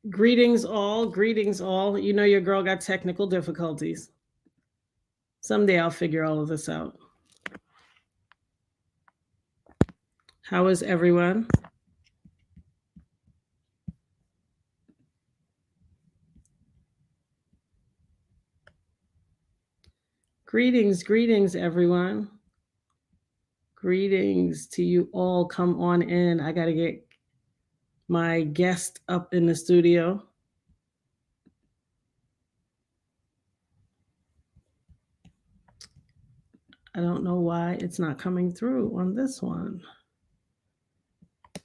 Greetings all, greetings all. You know your girl got technical difficulties. Someday I'll figure all of this out. How is everyone? Greetings, everyone. Greetings to you all. Come on in. I got to get my guest up in the studio. I don't know why it's not coming through on this one.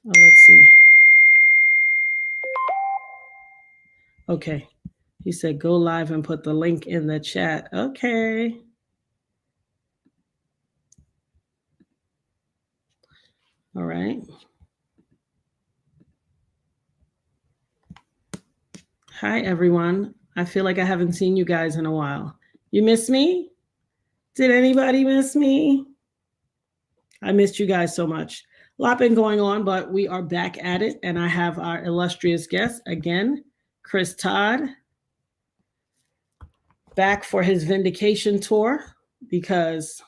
Let's see. Okay. He said go live and put the link in the chat. Okay. All right. Hi, everyone. I feel like I haven't seen you guys in a while. You miss me? Did anybody miss me? I missed you guys so much. A lot been going on, but we are back at it. And I have our illustrious guest again, Chris Todd, back for his Vindication tour because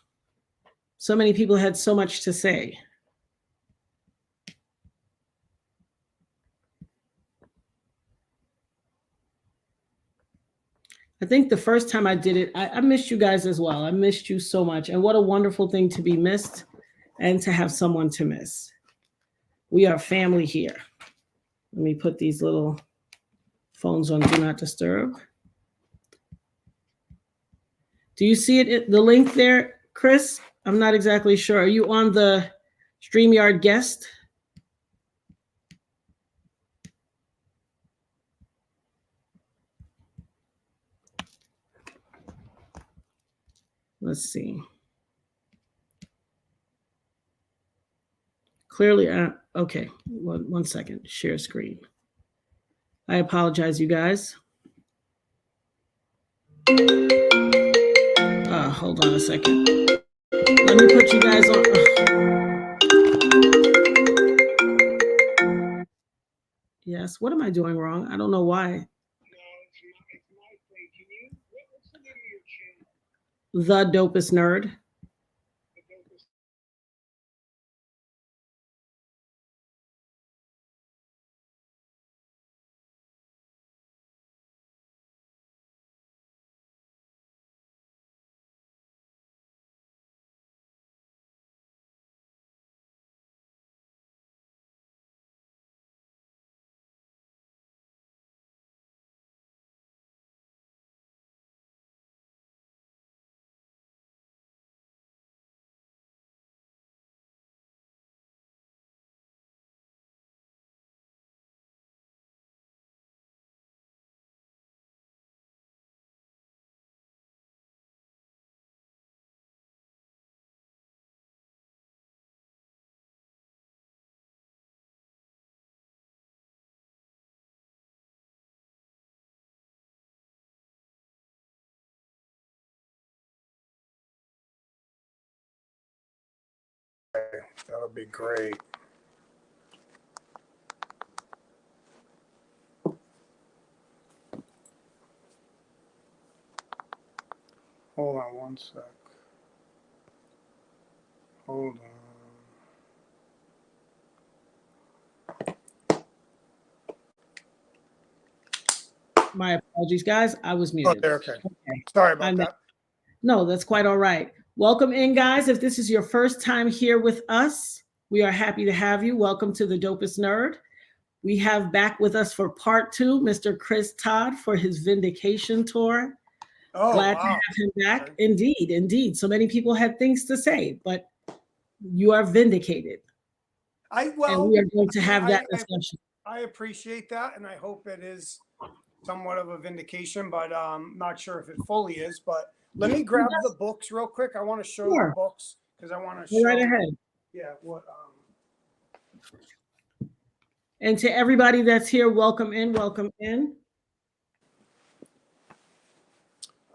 so many people had so much to say. I think the first time I did it, I missed you guys as well. I missed you so much. And what a wonderful thing to be missed and to have someone to miss. We are family here. Let me put these little phones on Do Not Disturb. Do you see it, the link there, Chris? I'm not exactly sure. Are you on the StreamYard guest? Let's see. Clearly, okay, one second, share screen. I apologize, you guys. Hold on a second. Let me put you guys on. Yes, what am I doing wrong? I don't know why. The Dopest Nerd. That would be great. Hold on one sec. Hold on. My apologies, guys. I was muted. Okay. Sorry about that. No, that's quite all right. Welcome in, guys. If this is your first time here with us, we are happy to have you. Welcome to the Dopest Nerd. We have back with us for part 2, Mr. Chris Todd for his Vindication tour. Glad to have him back. Okay. Indeed. So many people had things to say, but you are vindicated. And we are going to have that discussion. I appreciate that, and I hope it is somewhat of a vindication, but I'm not sure if it fully is. But let me grab the books real quick. I want to show the books because I want to show. Go right ahead. Yeah, what And to everybody that's here, welcome in, welcome in.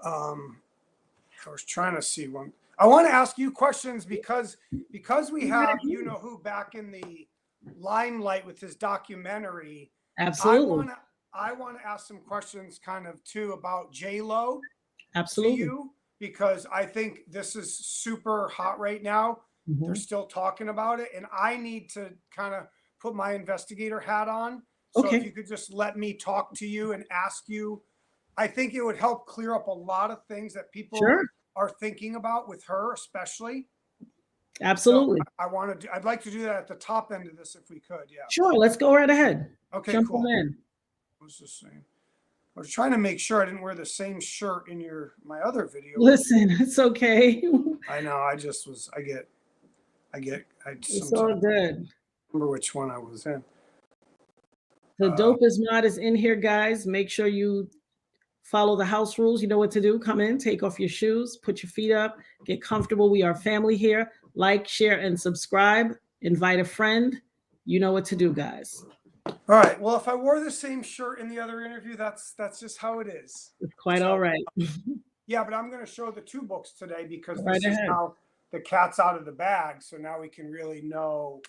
I was trying to see one. I want to ask you questions because we have you know who back in the limelight with his documentary. Absolutely. I want to ask some questions kind of too about J-Lo to Absolutely. you, because I think this is super hot right now. Mhm. They're still talking about it, and I need to kind of put my investigator hat on. So Okay. if you could just let me talk to you and ask you, I think it would help clear up a lot of things that people Sure. are thinking about with her, especially. Absolutely. So I'd like to do that at the top end of this if we could. Yeah. Sure. Let's go right ahead. Okay, Jump cool. on in. I was just saying, I was trying to make sure I didn't wear the same shirt in my other video. Listen, it's okay. I know. I just was. It's all good. Remember which one I was in. The dopest mod is in here, guys. Make sure you follow the house rules. You know what to do. Come in, take off your shoes, put your feet up, get comfortable. We are family here. Like, share, and subscribe. Invite a friend. You know what to do, guys. All right. Well, if I wore the same shirt in the other interview, that's just how it is. It's quite all right. Yeah, but I'm going to show the two books today because Right this is ahead. now the cat's out of the bag. So now we can really know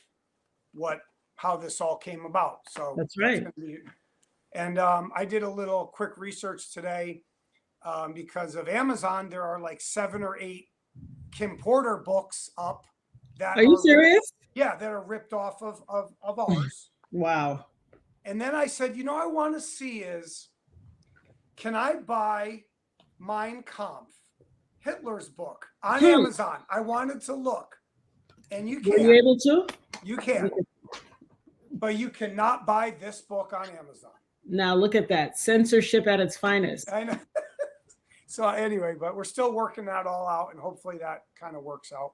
how this all came about. So That's right. And I did a little quick research today because of Amazon. There are like 7 or 8 Kim Porter books up. That Are you serious? Yeah, that are ripped off of ours. Wow. And then I said, I want to see can I buy Mein Kampf, Hitler's book, on Amazon? I wanted to look. And you can't. Were you able to? You can. But you cannot buy this book on Amazon. Now look at that. Censorship at its finest. I know. So anyway, but we're still working that all out, and hopefully that kind of works out.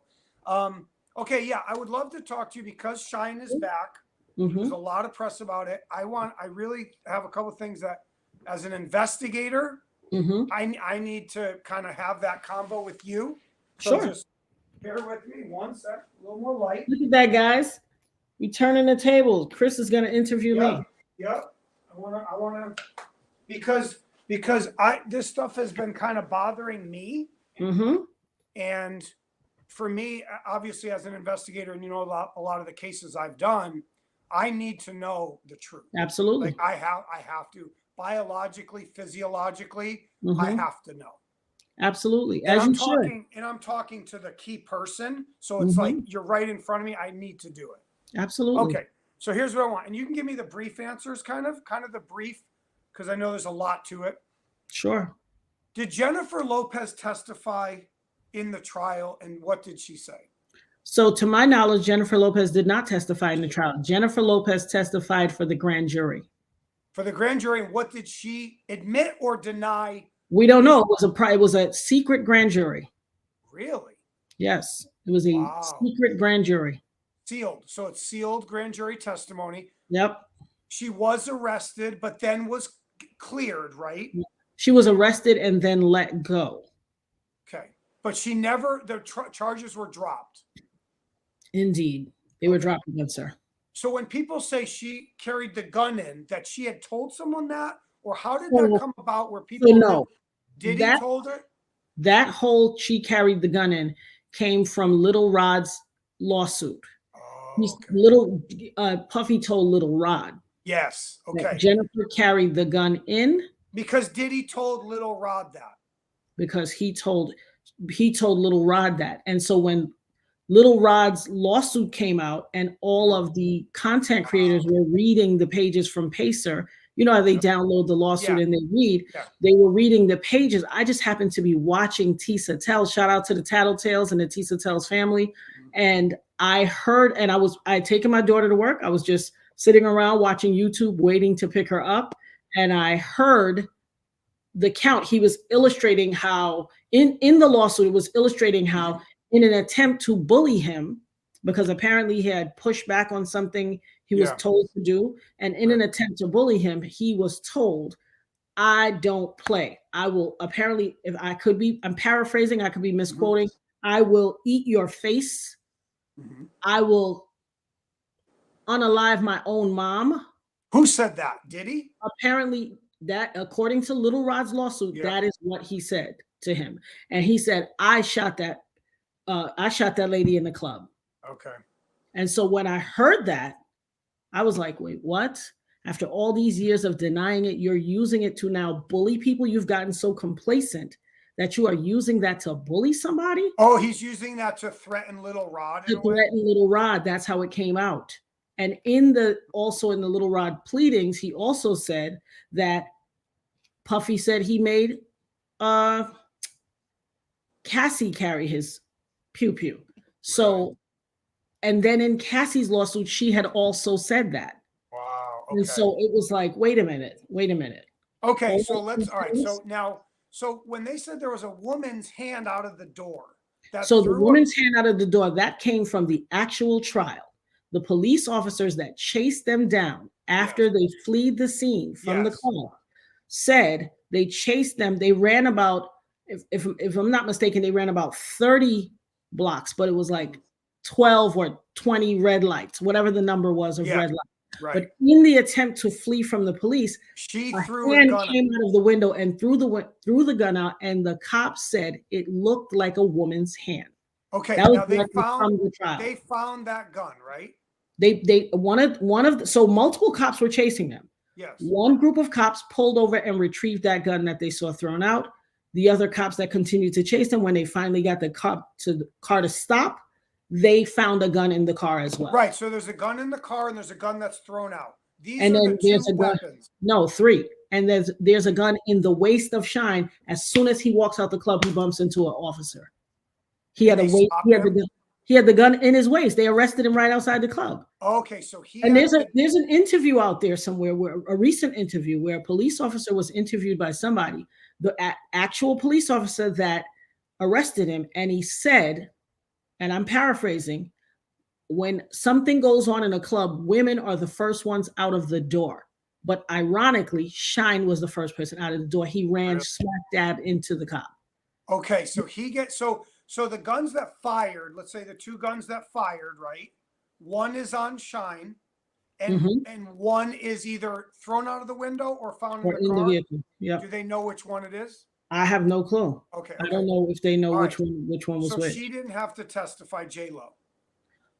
Okay, yeah, I would love to talk to you because Shine is back. Mm-hmm. There's a lot of press about it. I really have a couple of things that, as an investigator, Mm-hmm. I need to kind of have that combo with you. So Sure. just bear with me one sec. A little more light. Look at that, guys. We turning the tables. Chris is going to interview me. Yep. I want to, because this stuff has been kind of bothering me. Mm-hmm. And for me, obviously, as an investigator, and a lot of the cases I've done, I need to know the truth. Absolutely. Like I have to biologically, physiologically, Mm-hmm. I have to know. Absolutely. And As you should. And I'm talking to the key person. So it's like you're right in front of me. I need to do it. Absolutely. Okay. So here's what I want. And you can give me the brief answers, kind of the brief, because I know there's a lot to it. Sure. Did Jennifer Lopez testify in the trial, and what did she say? So to my knowledge, Jennifer Lopez did not testify in the trial. Jennifer Lopez testified for the grand jury. For the grand jury, what did she admit or deny? We don't know. It was a secret grand jury. Really? Yes. It was a secret grand jury. Sealed. So it's sealed grand jury testimony. Yep. She was arrested, but then was cleared, right? She was arrested and then let go. Okay. But she never, the charges were dropped. Indeed. They were dropped against her. So when people say she carried the gun in, that she had told someone that, or how did that come about where people did he told her? That whole she carried the gun in came from Little Rod's lawsuit. Puffy told Little Rod. Yes. Okay. Jennifer carried the gun in. Because Diddy told Little Rod that. Because he told Little Rod that. And so when Little Rod's lawsuit came out and all of the content creators were reading the pages from Pacer, you know how they download the lawsuit and they read, they were reading the pages. I just happened to be watching Tisa Tell. Shout out to the Tattletales and the Tisa Tells family. And I heard, and I had taken my daughter to work. I was just sitting around watching YouTube, waiting to pick her up. And I heard the count. He was illustrating how in the lawsuit, it was illustrating how in an attempt to bully him, because apparently he had pushed back on something he was told to do. And in an attempt to bully him, he was told, I don't play. I will apparently, I'm paraphrasing, I could be misquoting. I will eat your face. I will unalive my own mom. Who said that? Did he? Apparently that, according to Little Rod's lawsuit, that is what he said to him. And he said, I shot that lady in the club. Okay. And so when I heard that, I was like, wait, what? After all these years of denying it, you're using it to now bully people. You've gotten so complacent that you are using that to bully somebody. Oh, he's using that to threaten Little Rod in To a way? threaten Little Rod. That's how it came out. And also in the Little Rod pleadings, he also said that Puffy said he made Cassie carry his pew pew. So, and then in Cassie's lawsuit, she had also said that. Wow. And so it was like, wait a minute. Okay, so all right. So now, so when they said there was a woman's hand out of the door, so the woman's hand out of the door, that came from the actual trial. The police officers that chased them down after they fled the scene from the car said they chased them. They ran about, if I'm not mistaken, they ran about 30 blocks, but it was like 12 or 20 red lights, whatever the number was of red lights. Right. But in the attempt to flee from the police, she a threw hand a gun came out of the window and threw the gun out, and the cops said it looked like a woman's hand. Okay, that was now they found that gun, right? So multiple cops were chasing them. Yes. One group of cops pulled over and retrieved that gun that they saw thrown out. The other cops that continued to chase them, when they finally got the car to stop, they found a gun in the car as well. Right. So there's a gun in the car and there's a gun that's thrown out. These and are then the there's two a gun. weapons. No, 3. And there's a gun in the waist of Shine. As soon as he walks out the club, he bumps into an officer. He had the gun in his waist. They arrested him right outside the club. Okay, so there's an interview out there somewhere, a recent interview where a police officer was interviewed by somebody, the actual police officer that arrested him, and he said, and I'm paraphrasing, when something goes on in a club, women are the first ones out of the door. But ironically, Shine was the first person out of the door. He ran smack dab into the cop. Okay, so so the guns that fired, let's say the 2 guns that fired, right? One is on Shine, and one is either thrown out of the window or found in the car. Vehicle. Yeah. Do they know which one it is? I have no clue. Okay. I don't know if they know which one was which. So she didn't have to testify, J-Lo.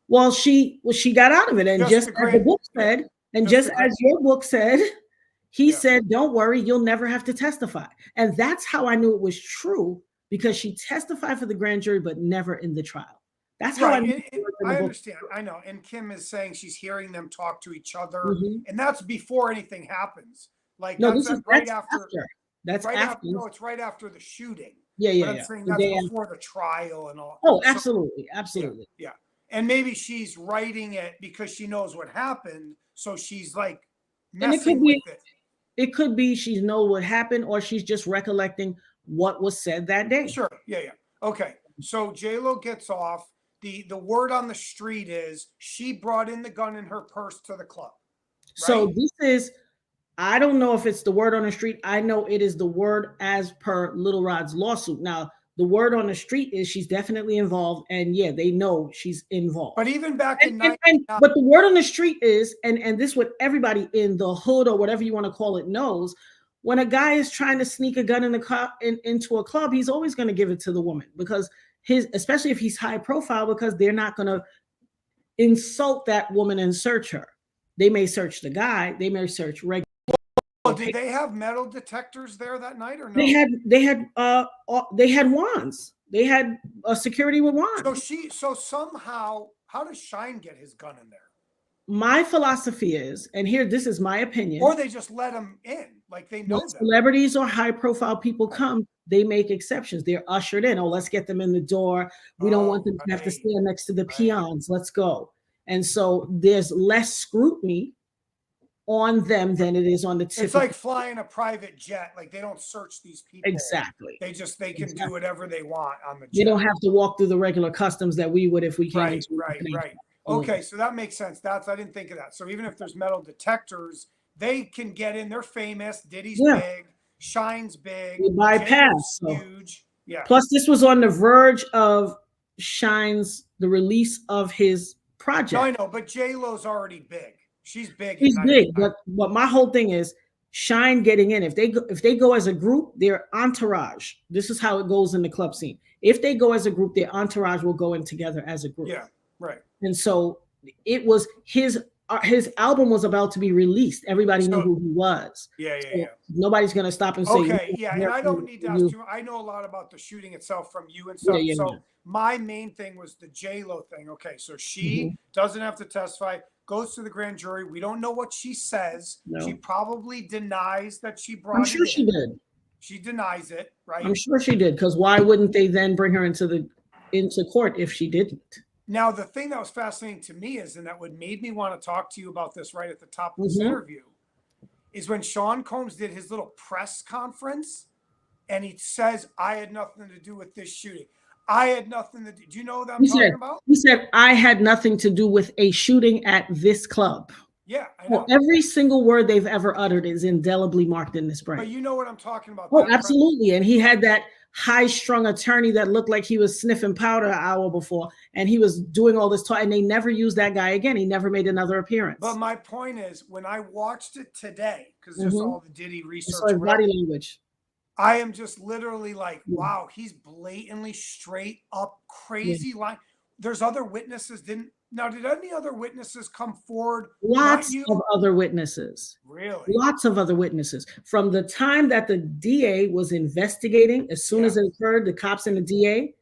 Well, she got out of it, and just as the book said, and just as your book said, he said, "Don't worry, you'll never have to testify." And that's how I knew it was true, because she testified for the grand jury, but never in the trial. That's how I knew. I understand. I know. And Kim is saying she's hearing them talk to each other, and that's before anything happens. Like no, that's right after. That's right after. No, it's right after the shooting. Yeah. I'm saying that's before the trial and all. Oh, absolutely, absolutely. Yeah. And maybe she's writing it because she knows what happened, so she's like messing with it. It could be she knows what happened, or she's just recollecting what was said that day. Sure. Yeah. Okay. So J-Lo gets off. The word on the street is she brought in the gun in her purse to the club. Right? So this is, I don't know if it's the word on the street. I know it is the word as per Little Rod's lawsuit. Now, the word on the street is she's definitely involved, and yeah, they know she's involved. But even back in but the word on the street is, and this is what everybody in the hood or whatever you want to call it knows, when a guy is trying to sneak a gun in the car into a club, he's always going to give it to the woman, because especially if he's high profile, because they're not going to insult that woman and search her. They may search the guy, they may search regular. Well, did they have metal detectors there that night or no? They had wands. They had a security with wands. So somehow, how does Shine get his gun in there? My philosophy is, and here, this is my opinion. Or they just let him in, like they know them. Celebrities or high profile people come, they make exceptions. They're ushered in. Oh, let's get them in the door. We don't want them to have to stand next to the peons. Let's go. And so there's less scrutiny on them than it is on the typical. It's like flying a private jet. Like they don't search these people. Exactly. They can do whatever they want on the jet. You don't have to walk through the regular customs that we would if we came into Right. Okay, so that makes sense. I didn't think of that. So even if there's metal detectors, they can get in. They're famous. Diddy's big. Shine's big. We bypass. Huge. Yeah. Plus, this was on the verge of Shine's, the release of his project. No, I know, but J-Lo's already big. She's big. She's big, but my whole thing is Shine getting in. If they go as a group, their entourage. This is how it goes in the club scene. If they go as a group, their entourage will go in together as a group. Yeah, right. And so it was his his album was about to be released. Everybody knew who he was. Yeah. Nobody's gonna stop and say, okay, yeah. And I don't need to ask you. I know a lot about the shooting itself from you and stuff. So my main thing was the J-Lo thing. Okay, so she doesn't have to testify. Goes to the grand jury. We don't know what she says. No. She probably denies that she brought it in. I'm sure she did. She denies it, right? I'm sure she did, because why wouldn't they then bring her into court if she didn't? Now, the thing that was fascinating to me is, and that what made me want to talk to you about this right at the top of this interview, is when Sean Combs did his little press conference, and he says, "I had nothing to do with this shooting. I had nothing to do." Do you know what I'm talking about? He said, "I had nothing to do with a shooting at this club." Yeah, I know. Well, every single word they've ever uttered is indelibly marked in this brain. But you know what I'm talking about. Oh, absolutely. And he had that high-strung attorney that looked like he was sniffing powder an hour before, and he was doing all this talk, and they never used that guy again. He never made another appearance. But my point is, when I watched it today, because there's all the Diddy research, body language, I am just literally like, wow, he's blatantly straight up crazy line. There's other witnesses. Did any other witnesses come forward? Lots of other witnesses. Really? Lots of other witnesses. From the time that the DA was investigating, as soon as it occurred, the cops and the DA,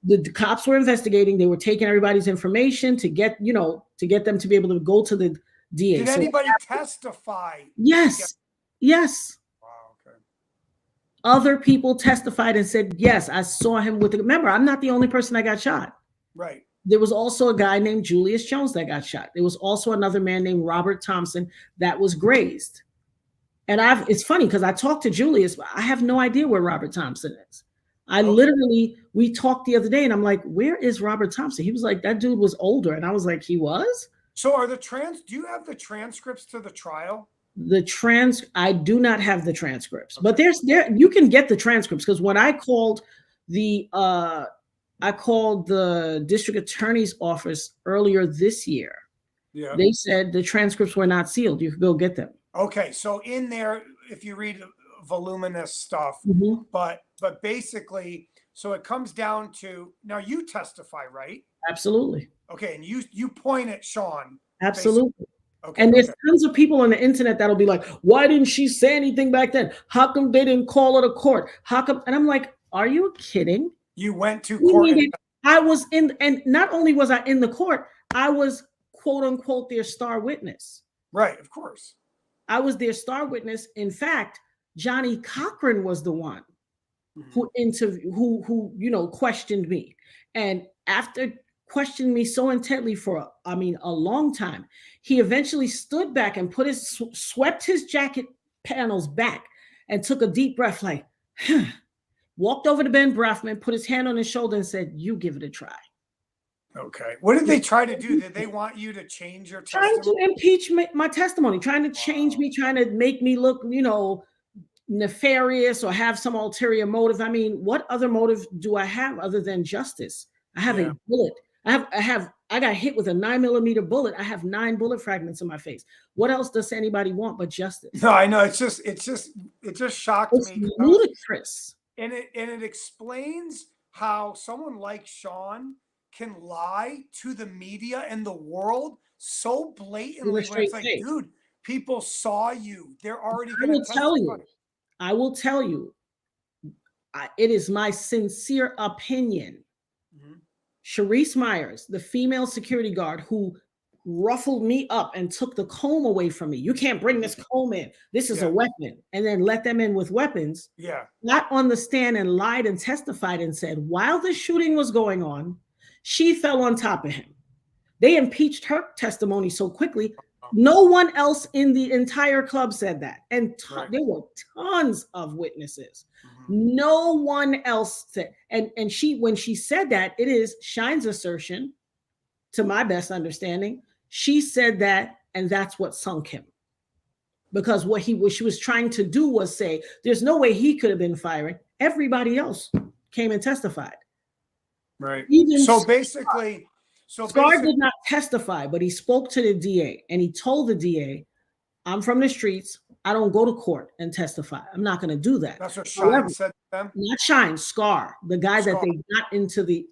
the cops were investigating. They were taking everybody's information to get them to be able to go to the DA. Did anybody testify? Yes. Yes. Other people testified and said, yes, I saw him with remember, I'm not the only person that got shot. Right. There was also a guy named Julius Jones that got shot. There was also another man named Robert Thompson that was grazed. And it's funny because I talked to Julius, but I have no idea where Robert Thompson is. We talked the other day and I'm like, where is Robert Thompson? He was like, that dude was older. And I was like, he was? So do you have the transcripts to the trial? I do not have the transcripts, but you can get the transcripts, because when I called the district attorney's office earlier this year, they said the transcripts were not sealed. You could go get them. Okay, so in there, if you read voluminous stuff, but basically, so it comes down to, now you testify, right? Absolutely. Okay, and you point at Sean. Absolutely. Basically. Okay, and there's tons of people on the internet that'll be like, why didn't she say anything back then? How come they didn't call it a court? How come? And I'm like, are you kidding? You went to court. I was in, and not only was I in the court, I was quote unquote their star witness. Right, of course. I was their star witness. In fact, Johnny Cochran was the one who questioned me. And after questioned me so intently for a long time, he eventually stood back and swept his jacket panels back and took a deep breath, like, walked over to Ben Brafman, put his hand on his shoulder and said, you give it a try. Okay. What did they try to do? Did they want you to change your testimony? Trying to impeach my testimony, trying to change me, trying to make me look, nefarious or have some ulterior motive. I mean, what other motive do I have other than justice? I have a bullet. I got hit with a 9mm bullet. I have 9 bullet fragments in my face. What else does anybody want but justice? No, I know. It just shocked me. It's ludicrous. And it explains how someone like Sean can lie to the media and the world so blatantly. When it's like, dude, people saw you. They're already going to tell you. I will tell you. It is my sincere opinion. Sharice Myers, the female security guard who ruffled me up and took the comb away from me. You can't bring this comb in. This is a weapon. And then let them in with weapons. Yeah. Got on the stand and lied and testified and said, while the shooting was going on, she fell on top of him. They impeached her testimony so quickly. No one else in the entire club said that. And there were tons of witnesses. No one else said. And she, when she said that, it is Shine's assertion, to my best understanding. She said that, and that's what sunk him. Because what she was trying to do was say, there's no way he could have been firing. Everybody else came and testified. Right. Even Scar did not testify, but he spoke to the DA and he told the DA, I'm from the streets. I don't go to court and testify. I'm not going to do that. That's what Shine said to them? Not Shine, Scar, the guy that they got into the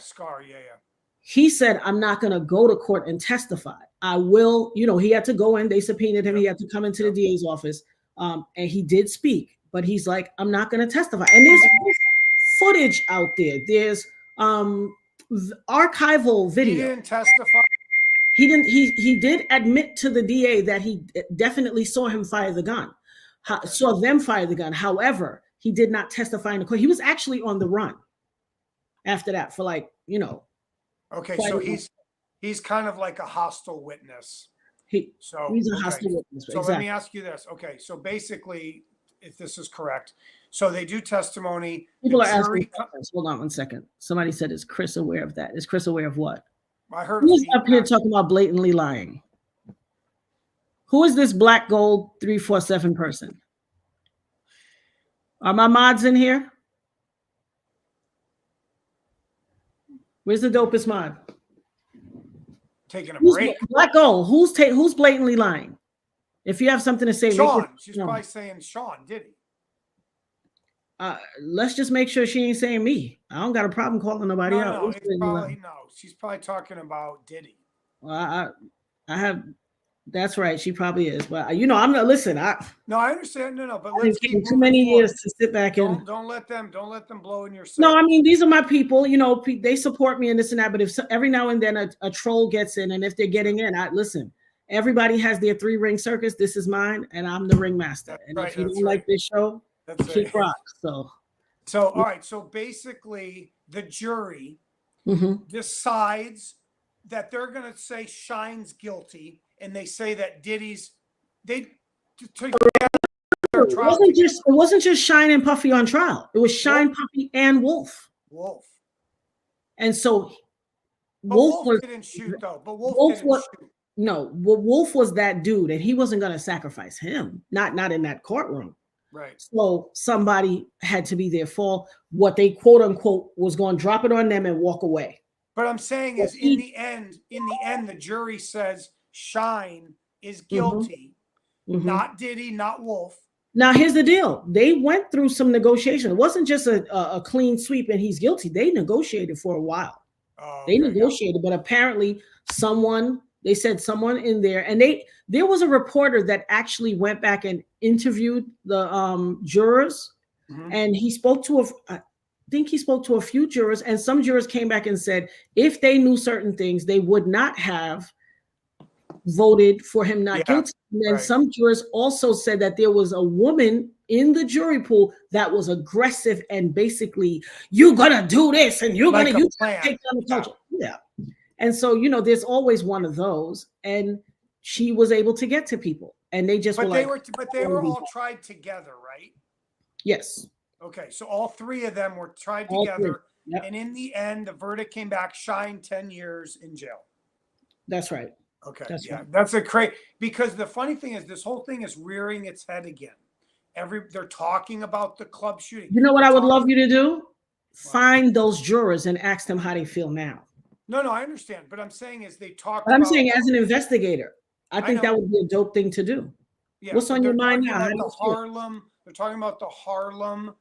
Scar, yeah. he said, I'm not going to go to court and testify. I will, he had to go in, they subpoenaed him. He had to come into the DA's office. And he did speak, but he's like, I'm not going to testify. And there's footage out there. There's archival video. He didn't testify. He did admit to the DA that he definitely saw him fire the gun, saw them fire the gun. However, he did not testify in the court. He was actually on the run after that for Okay, so he's kind of like a hostile witness. He's a hostile witness. So let me ask you this. Okay, so basically, if this is correct, so they do testimony. People are asking. Hold on 1 second. Somebody said, "Is Chris aware of that?" Is Chris aware of what? I heard. Who's up here talking about blatantly lying? Who is this Black Gold 347 person? Are my mods in here? Where's the dopest mod? Taking a break. Black Gold. Who's blatantly lying? If you have something to say, Sean. She's probably saying Sean. Did he? Let's just make sure she ain't saying me. I don't got a problem calling nobody out. No, it's probably no. She's probably talking about Diddy. Well, I have. That's right. She probably is. But I'm not. Listen, No, I understand. No, but let's keep too many years to sit back and don't let them blow in your. No, I mean these are my people. They support me and this and that. But if every now and then a troll gets in, and if they're getting in, listen. Everybody has their 3-ring circus. This is mine, and I'm the ringmaster. And if you don't like this show, kick rocks. So all right. So basically, the jury decides that they're going to say Shine's guilty, and they say that Diddy's it wasn't just Shine and Puffy on trial. It was Shine, Puffy, and Wolf. And so Wolf didn't shoot though. But Wolf didn't shoot. No, Wolf was that dude, and he wasn't going to sacrifice him. Not in that courtroom. Right. So somebody had to be there for what they quote unquote was going to drop it on them and walk away. But I'm saying is in the end, the jury says Shine is guilty, not Diddy, not Wolf. Now here's the deal: they went through some negotiation. It wasn't just a clean sweep and he's guilty. They negotiated for a while. They negotiated, but apparently they said someone in there, and there was a reporter that actually went back and interviewed the jurors, and he spoke to I think he spoke to a few jurors, and some jurors came back and said if they knew certain things, they would not have voted for him not guilty. And then some jurors also said that there was a woman in the jury pool that was aggressive and basically, you're gonna do this and you're gonna take down the culture. Yeah. And so, there's always one of those, and she was able to get to people, and they just they were all tried together, right? Yes. Okay, so all 3 of them were tried together, and in the end, the verdict came back: Shine 10 years in jail. That's right. Okay, that's a great, because the funny thing is, this whole thing is rearing its head again. They're talking about the club shooting. You know what I would love you to do? Find those jurors and ask them how they feel now. No, I understand. But I'm saying is they talk about... I'm saying as an investigator, I think that would be a dope thing to do. Yeah, what's on your mind now? They're talking about the Harlem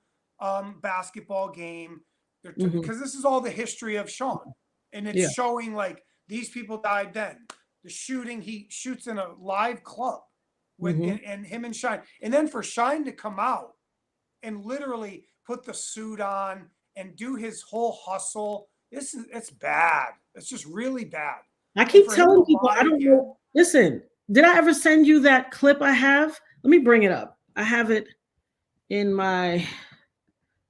basketball game. Because this is all the history of Sean. And it's showing like these people died then. The shooting, he shoots in a live club with and him and Shine. And then for Shine to come out and literally put the suit on and do his whole hustle. It's bad. It's just really bad. I keep telling people, I don't know. Listen, did I ever send you that clip I have? Let me bring it up. I have it in let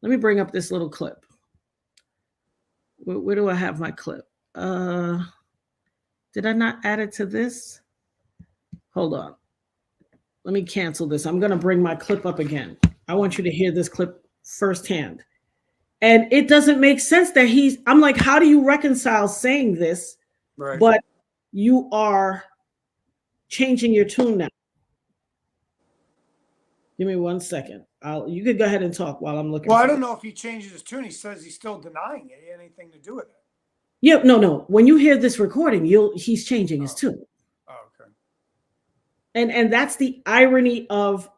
me bring up this little clip. Where do I have my clip? Did I not add it to this? Hold on. Let me cancel this. I'm going to bring my clip up again. I want you to hear this clip firsthand. And it doesn't make sense that I'm like, how do you reconcile saying this, but you are changing your tune now? Give me 1 second. You could go ahead and talk while I'm looking. Well, I don't know if he changes his tune. He says he's still denying it. He had anything to do with it. Yeah, no. When you hear this recording, he's changing his tune. Oh, okay. And that's the irony of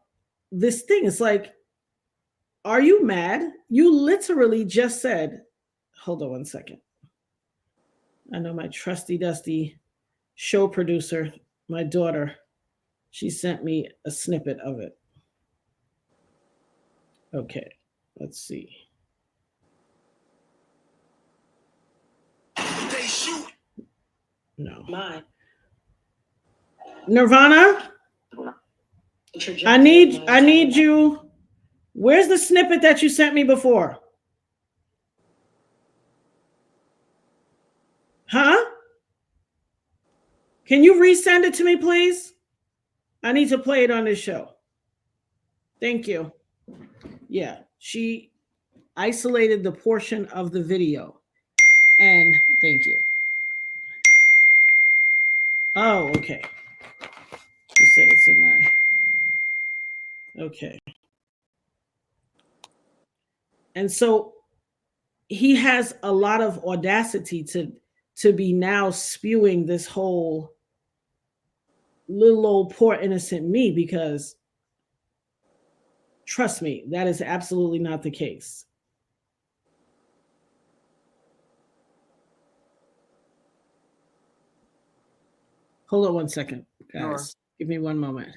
this thing. It's like, are you mad? You literally just said, hold on 1 second. I know my trusty dusty show producer, my daughter, she sent me a snippet of it. Okay, let's see. They shoot. No. My. Nirvana, I need you. Where's the snippet that you sent me before? Huh? Can you resend it to me, please? I need to play it on this show. Thank you. Yeah, she isolated the portion of the video. And thank you. Oh, okay. You said it's in my. Okay. And so he has a lot of audacity to be now spewing this whole little old poor innocent me, because trust me, that is absolutely not the case. Hold on one second, guys. Sure. Give me one moment.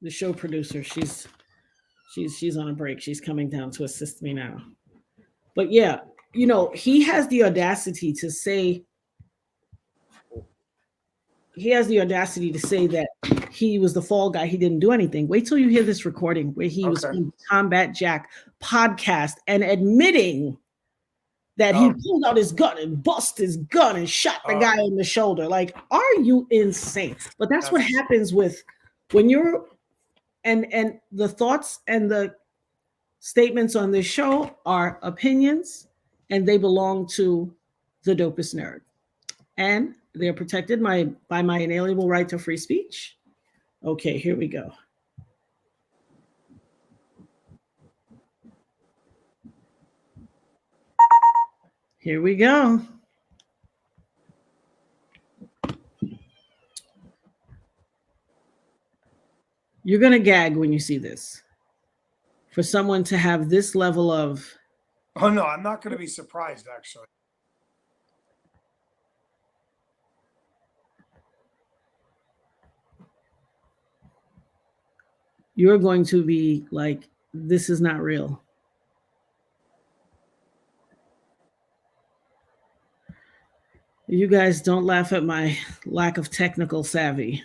The show producer, she's on a break. She's coming down to assist me now. But yeah, you know, he has the audacity to say that he was the fall guy. He didn't do anything. Wait till you hear this recording where he was on Combat Jack podcast and admitting that he pulled out his gun and bust his gun and shot the guy in the shoulder. Like, are you insane? But that's what happens with when you're and the thoughts and the statements on this show are opinions, and they belong to the dopest nerd. And they're protected by my inalienable right to free speech. Okay, here we go. Here we go. You're going to gag when you see this. For someone to have this level of... Oh, no, I'm not going to be surprised, actually. You're going to be like, this is not real. You guys don't laugh at my lack of technical savvy.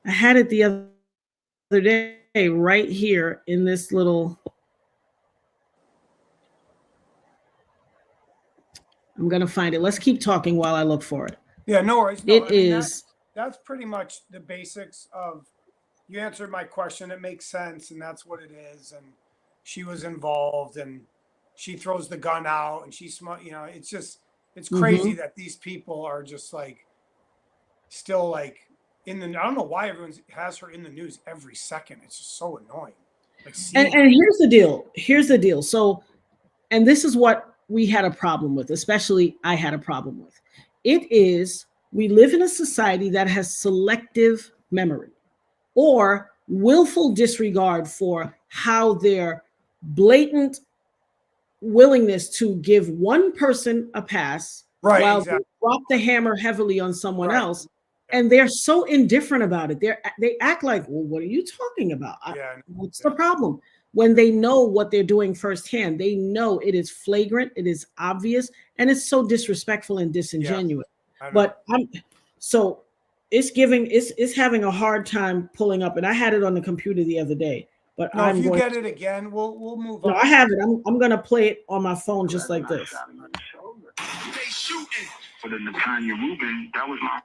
I had it the other day right here in this little... I'm going to find it. Let's keep talking while I look for it. Yeah, no worries. No, it is... That's pretty much the basics of... You answered my question. It makes sense, and that's what it is. And she was involved, and she throws the gun out, and she's smart. You know, it's just... It's crazy that these people are just like still like in the... I don't know why everyone has her in the news every second. It's just so annoying. Like, and here's the deal. Here's the deal. So, and this is what we had a problem with, especially I had a problem with. It is, we live in a society that has selective memory or willful disregard for how their blatant willingness to give one person a pass while they drop the hammer heavily on someone else, and they're so indifferent about it. They act like, well, what are you talking about? What's the problem? When they know what they're doing firsthand, they know it is flagrant, it is obvious, and it's so disrespectful and disingenuous. But it's having a hard time pulling up, and I had it on the computer the other day. But no, if you get it again, we'll move on. No, I have it. I'm gonna play it on my phone just like this. They shooting. For the Natania Rubin, that was my...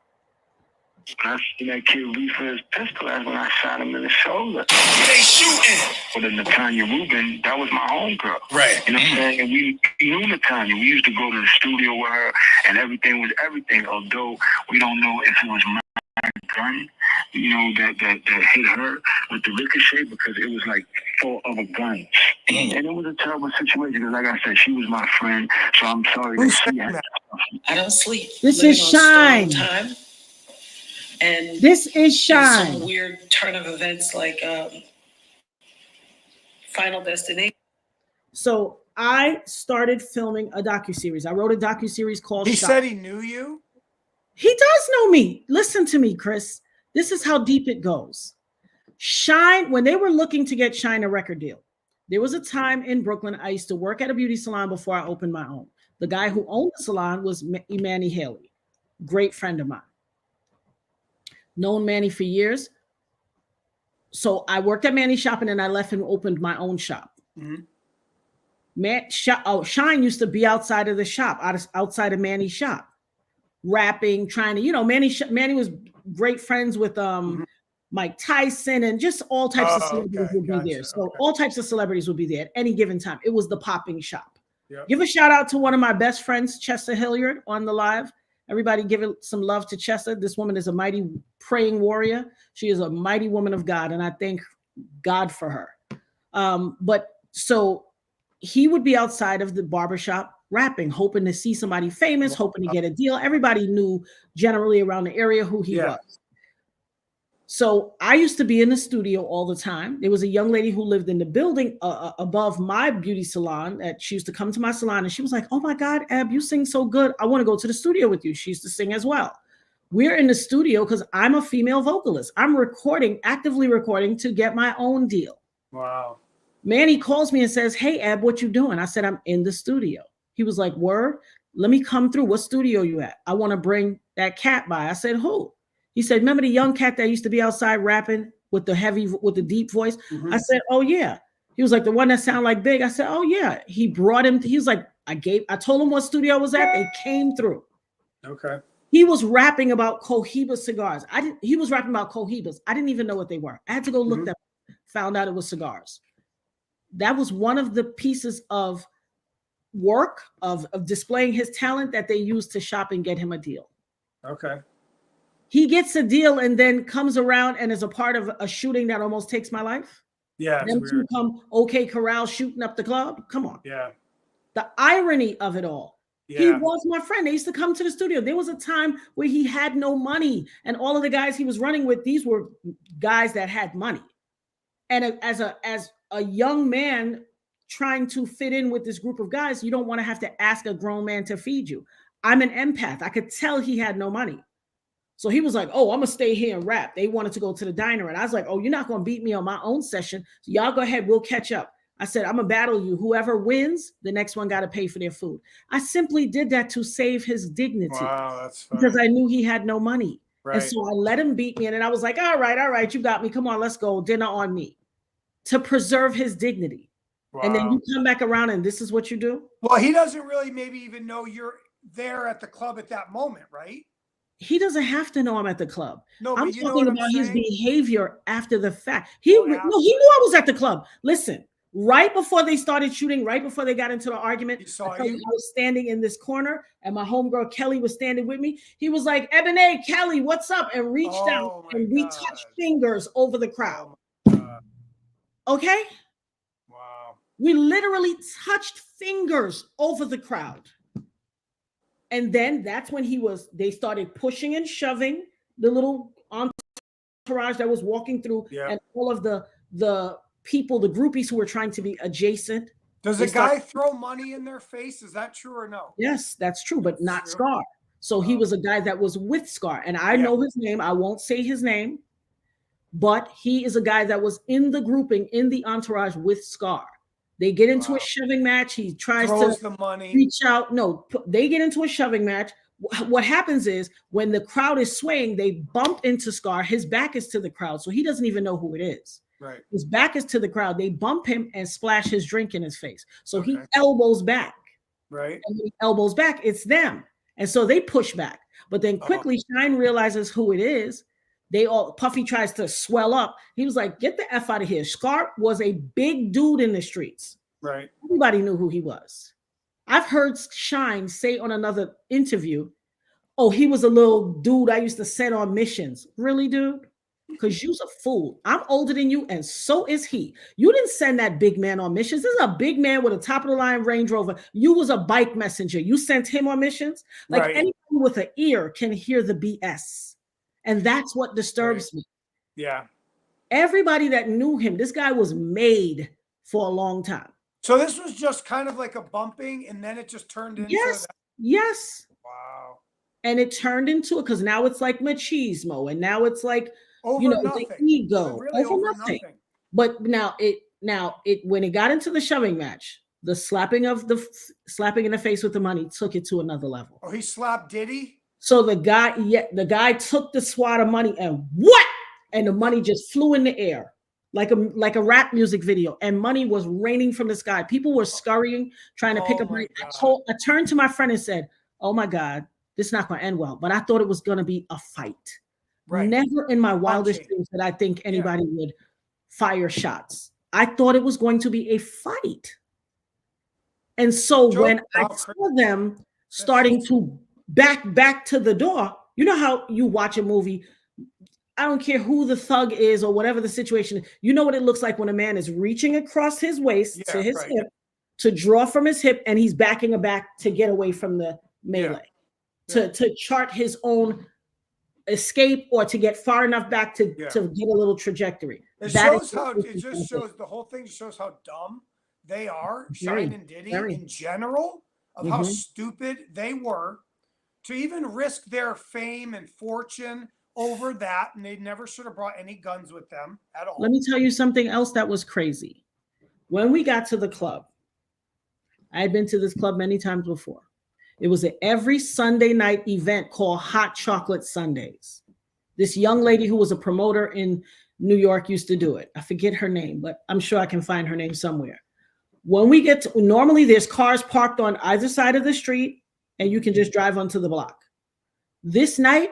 When I seen that kid reach for his pistol, that's when I shot him in the shoulder. They shooting. For the Natania Rubin, that was my homegirl. Right. You know what I'm saying? And we knew Natania. We used to go to the studio with her, and everything was everything. Although we don't know if it was my gun, you know, that hit her with the ricochet, because it was like 4 other guns And it was a terrible situation because, like I said, she was my friend. So I'm sorry Who's that she saying had. that? I don't sleep. This Living is on Shine. stolen time. And This is there's Shine. some weird turn of events like Final Destination. So I started filming a docuseries. I wrote a docuseries called He Shine. said he knew you. He does know me. Listen to me, Chris. This is how deep it goes. Shine, when they were looking to get Shine a record deal, there was a time in Brooklyn, I used to work at a beauty salon before I opened my own. The guy who owned the salon was Manny Haley, great friend of mine. Known Manny for years. So I worked at Manny's shop and then I left and opened my own shop. Shine used to be outside of the shop, outside of Manny's shop, rapping, trying to, Manny was great friends with Mike Tyson and just all types of celebrities would be there. So all types of celebrities would be there at any given time. It was the popping shop. Yep. Give a shout out to one of my best friends, Chester Hilliard, on the live. Everybody give it some love to Chester. This woman is a mighty praying warrior. She is a mighty woman of God, and I thank God for her. But so he would be outside of the barbershop rapping, hoping to see somebody famous, hoping to get a deal. Everybody knew generally around the area who he was. So I used to be in the studio all the time. There was a young lady who lived in the building above my beauty salon that she used to come to my salon, and she was like, "Oh my God, Ab, you sing so good. I want to go to the studio with you." She used to sing as well. We're in the studio because I'm a female vocalist. I'm actively recording to get my own deal. Wow. Manny calls me and says, "Hey, Ab, what you doing?" I said, "I'm in the studio." He was like, "Word, let me come through. What studio you at? I want to bring that cat by." I said, "Who?" He said, "Remember the young cat that used to be outside rapping with the deep voice?" I said, "Oh yeah." He was like, "The one that sound like Big?" I said, "Oh yeah." He brought him. He was like, I told him what studio I was at. They came through. Okay. He was rapping about Cohiba cigars. He was rapping about Cohibas. I didn't even know what they were. I had to go look them. Found out it was cigars. That was one of the pieces of work of displaying his talent that they used to shop and get him a deal. Okay. He gets a deal and then comes around and is a part of a shooting that almost takes my life. Yeah. Them two come OK Corral shooting up the club. Come on. Yeah. The irony of it all. Yeah. He was my friend. They used to come to the studio. There was a time where he had no money, and all of the guys he was running with, these were guys that had money. And as a young man trying to fit in with this group of guys, you don't want to have to ask a grown man to feed you. I'm an empath. I could tell he had no money. So he was like, "Oh, I'm going to stay here and rap." They wanted to go to the diner. And I was like, "Oh, you're not going to beat me on my own session. So y'all go ahead. We'll catch up." I said, "I'm going to battle you. Whoever wins, the next one got to pay for their food." I simply did that to save his dignity. Wow, that's funny. Because I knew he had no money. Right. And so I let him beat me. And then I was like, all right, you got me. Come on, let's go. Dinner on me. To preserve his dignity. Wow. And then you come back around and this is what you do? Well, he doesn't really maybe even know you're there at the club at that moment, right? He doesn't have to know I'm at the club. No, I'm but you talking know about I'm his saying? behavior after the fact. He knew I was at the club. Listen, right before they started shooting, right before they got into the argument, I was standing in this corner and my homegirl Kelly was standing with me. He was like, "Ebony, Kelly, what's up?" and reached out and we touched fingers over the crowd. Okay? Wow. We literally touched fingers over the crowd. And then that's when they started pushing and shoving the little entourage that was walking through and all of the people, the groupies who were trying to be adjacent. Does a guy throw money in their face? Is that true or no? Yes, that's true, but not Scar. So he was a guy that was with Scar. And I know his name. I won't say his name, but he is a guy that was in the grouping, in the entourage with Scar. They get into a shoving match. He tries to the money. Reach out. No, they get into a shoving match. What happens is when the crowd is swaying, they bump into Scar. His back is to the crowd, so he doesn't even know who it is. Right. His back is to the crowd. They bump him and splash his drink in his face. So he elbows back. Right. And when he elbows back, it's them. And so they push back. But then quickly Shine realizes who it is. Puffy tries to swell up. He was like, "Get the F out of here." Scar was a big dude in the streets. Right. Everybody knew who he was. I've heard Shine say on another interview, "Oh, he was a little dude I used to send on missions." Really, dude? because you's a fool. I'm older than you, and so is he. You didn't send that big man on missions. This is a big man with a top of the line Range Rover. You was a bike messenger. You sent him on missions. Like Right. anyone with an ear can hear the BS. And that's what disturbs me. Yeah. Everybody that knew him, this guy was made for a long time. So this was just kind of like a bumping, and then it just turned into Yes. that. Yes. Wow. And it turned into it because now it's like machismo, and now it's like Over you know nothing. the ego Really over nothing. But now it when it got into the shoving match, the slapping in the face with the money took it to another level. Oh, he slapped Diddy? So the guy took the swat of money and what? And the money just flew in the air like a rap music video, and money was raining from the sky. People were scurrying, trying to pick up money. I turned to my friend and said, "Oh my God, this is not going to end well." But I thought it was going to be a fight. Right. Never in my wildest dreams did I think anybody would fire shots. I thought it was going to be a fight. And so when I saw them starting to back to the door, you know how you watch a movie, I don't care who the thug is or whatever the situation is, you know what it looks like when a man is reaching across his waist to his hip to draw from his hip, and he's backing back to get away from the melee, to chart his own escape or to get far enough back to get a little trajectory. It just shows the whole thing shows how dumb they are, Shine and Diddy in general, of how stupid they were to even risk their fame and fortune over that, and they never should have brought any guns with them at all. Let me tell you something else that was crazy. When we got to the club, I had been to this club many times before. It was an every Sunday night event called Hot Chocolate Sundays. This young lady who was a promoter in New York used to do it. I forget her name, but I'm sure I can find her name somewhere. When we get to, normally there's cars parked on either side of the street, and you can just drive onto the block. This night,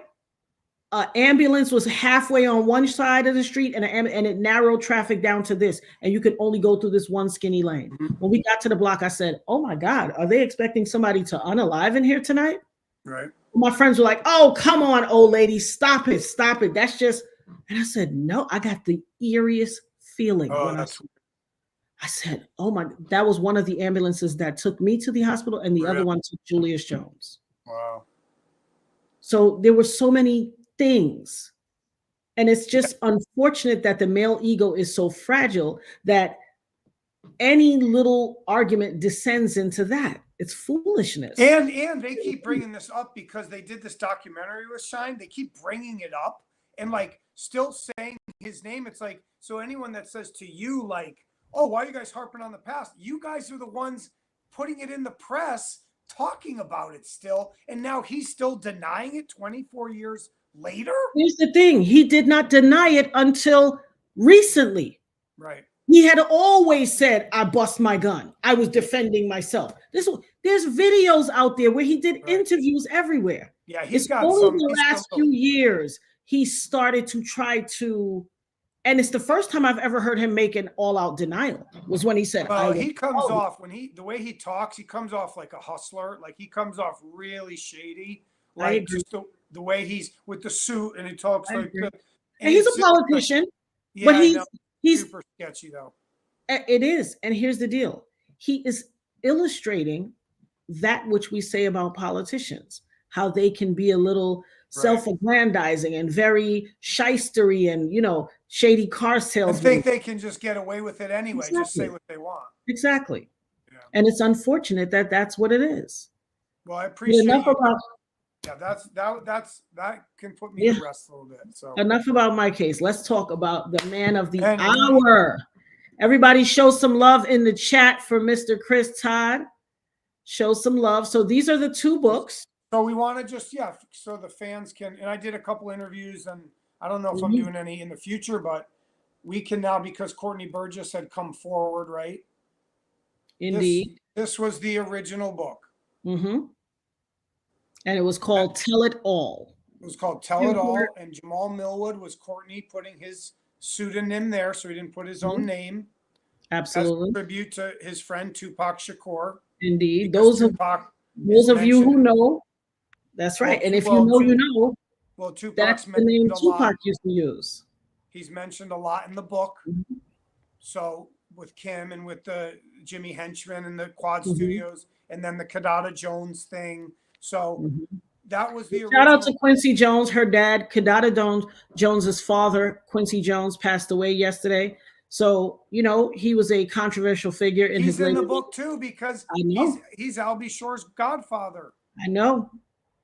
an ambulance was halfway on one side of the street, and it narrowed traffic down to this, and you could only go through this one skinny lane. When we got to the block, I said, "Oh my God, are they expecting somebody to unalive in here tonight?" Right. My friends were like, "Oh, come on, old lady, stop it. That's just," and I said, "No, I got the eeriest feeling." I said, "Oh my," that was one of the ambulances that took me to the hospital, and the other one took Julius Jones. Wow. So there were so many things. And it's just unfortunate that the male ego is so fragile that any little argument descends into that. It's foolishness. And they keep bringing this up because they did this documentary with Shine. They keep bringing it up and like still saying his name. It's like, so anyone that says to you like, "Oh, why are you guys harping on the past?" You guys are the ones putting it in the press, talking about it still. And now he's still denying it 24 years later. Here's the thing. He did not deny it until recently. Right. He had always said, "I bust my gun. I was defending myself." There's videos out there where he did interviews everywhere. Yeah, he's got only the last few years he started to try to, and it's the first time I've ever heard him make an all-out denial, was when he said, well, he comes off the way he talks, he comes off like a hustler. Like he comes off really shady. Like just the way he's with the suit and he talks like and he's a politician, but he's super sketchy though. It is. And here's the deal. He is illustrating that which we say about politicians, how they can be a little self-aggrandizing and very shystery and, shady car salesmen. I think they can just get away with it anyway. Exactly. Just say what they want. Exactly. Yeah. And it's unfortunate that that's what it is. Well, I appreciate enough about. Yeah, that can put me to rest a little bit. So enough about my case. Let's talk about the man of the hour. Everybody show some love in the chat for Mr. Chris Todd. Show some love. So these are the two books. So we want to just, so the fans can, and I did a couple interviews, and I don't know if I'm doing any in the future, but we can now, because Courtney Burgess had come forward, right? Indeed. This was the original book. Mm-hmm. And it was called Tell It All. It was called Tell It All, and Jamal Millwood was Courtney putting his pseudonym there, so he didn't put his own name. Absolutely. As a tribute to his friend Tupac Shakur. Indeed. Those of you who know, that's right. And if you know, you know. Well, that's the name Tupac used to use. He's mentioned a lot in the book. Mhm. So with Kim and with the Jimmy Henchman and the Quad Mhm. Studios, and then the Kadada Jones thing. So Mhm. that was the Shout out to original. Quincy Jones, her dad, Kadada Jones's father, Quincy Jones, passed away yesterday. So, you know, he was a controversial figure in his He's in the later book too, because I know. he's Albie Shore's godfather. I know.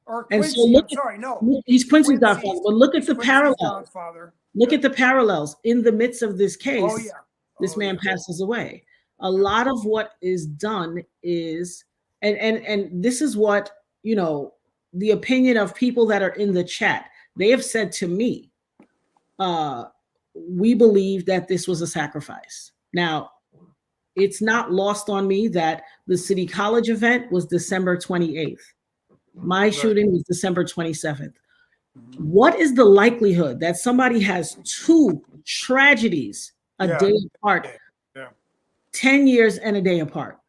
Or And so Quincy, look I'm sorry, no. he's Quincy's godfather, but look at He's the Quincy's parallels. godfather. Look at the parallels in the midst of this case. Oh yeah. This Oh, man yeah. passes away. A lot of what is done is, and this is what, you know, the opinion of people that are in the chat, they have said to me, we believe that this was a sacrifice. Now, it's not lost on me that the City College event was December 28th. My shooting was December 27th. What is the likelihood that somebody has two tragedies a day apart, 10 years and a day apart?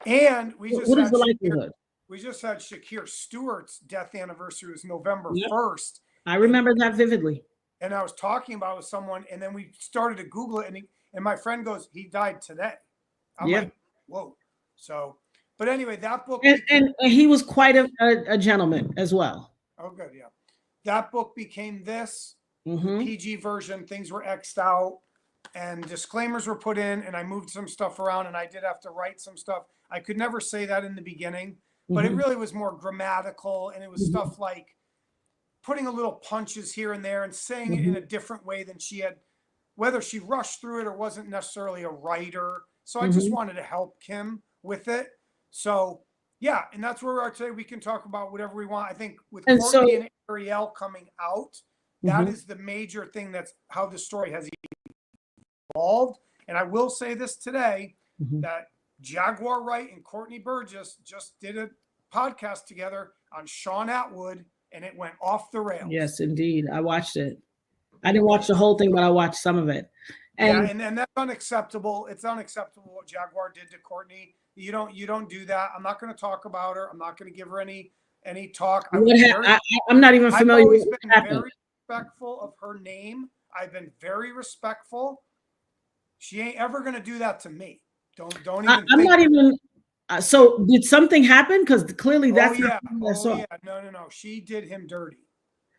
And we just What is had the likelihood? Shakir Stewart's death anniversary was November Yep. 1st. I remember that vividly. And I was talking about it with someone, and then we started to Google it, and my friend goes, he died today. I'm Yeah. like, whoa. So, but anyway, that book And he was quite a gentleman as well. oh good, yeah. That book became this. Mhm. The PG version, things were X'd out and disclaimers were put in, and I moved some stuff around, and I did have to write some stuff. I could never say that in the beginning, but it Mhm. really was more grammatical, and it was Mhm. stuff like putting a little punches here and there and saying it in a different way than she had, whether she rushed through it or wasn't necessarily a writer. So I just wanted to help Kim with it. So yeah, and that's where we are today. We can talk about whatever we want. I think with And Courtney so- and Ariel coming out, that is the major thing. That's how the story has evolved. And I will say this today, that Jaguar Wright and Courtney Burgess just did a podcast together on Sean Atwood, and it went off the rails. Yes, indeed. I watched it. I didn't watch the whole thing, but I watched some of it. And and that's unacceptable. It's unacceptable what Jaguar did to Courtney. You don't do that. I'm not going to talk about her. I'm not going to give her any talk. I'm not even familiar I've always with what been happened. very respectful of her name. I've been very respectful. She ain't ever going to do that to me. Don't even. I'm not even. So did something happen? Because clearly that's yeah. yeah. No. She did him dirty.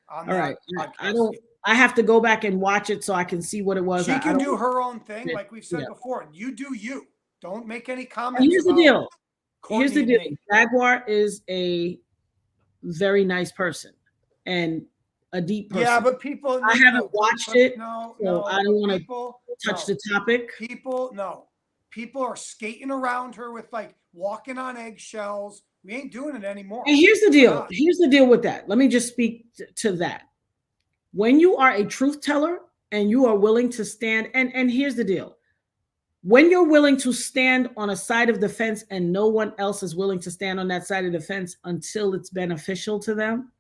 All right. I don't. I have to go back and watch it so I can see what it was. She can do her own thing, like we've said before. You do you. Don't make any comments. Here's the deal. Here's the deal. Me. Jaguar is a very nice person and a deep person. Yeah, but people. I haven't watched it, No, I don't want to touch the topic. People are skating around her with like walking on eggshells. We ain't doing it anymore. And here's the deal. Here's the deal with that. Let me just speak to that. When you are a truth teller and you are willing to stand, and here's the deal. When you're willing to stand on a side of the fence and no one else is willing to stand on that side of the fence until it's beneficial to them,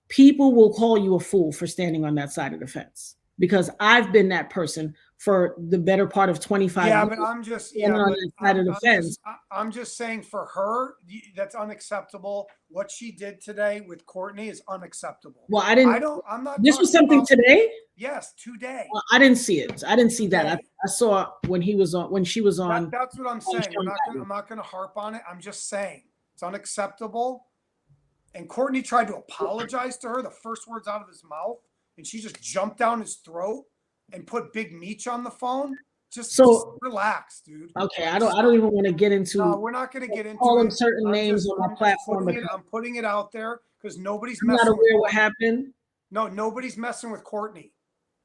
people will call you a fool for standing on that side of the fence. Because I've been that person for the better part of 25 years. Yeah, but I'm just on that side of the fence. I'm just saying for her, that's unacceptable. What she did today with Courtney is unacceptable. Well, I'm not. This was something today? Yes, today. Well, I didn't see it. I didn't see that. I saw when she was on. That's what I'm saying. I'm not going to harp on it. I'm just saying it's unacceptable. And Courtney tried to apologize to her, the first words out of his mouth, and she just jumped down his throat and put Big Meech on the phone. Just relax, dude. Okay, I don't even want to get into. No, we're not going to get into calling certain names on my platform. I'm putting it out there because nobody's I'm messing. Not aware with what happened. No, nobody's messing with Courtney.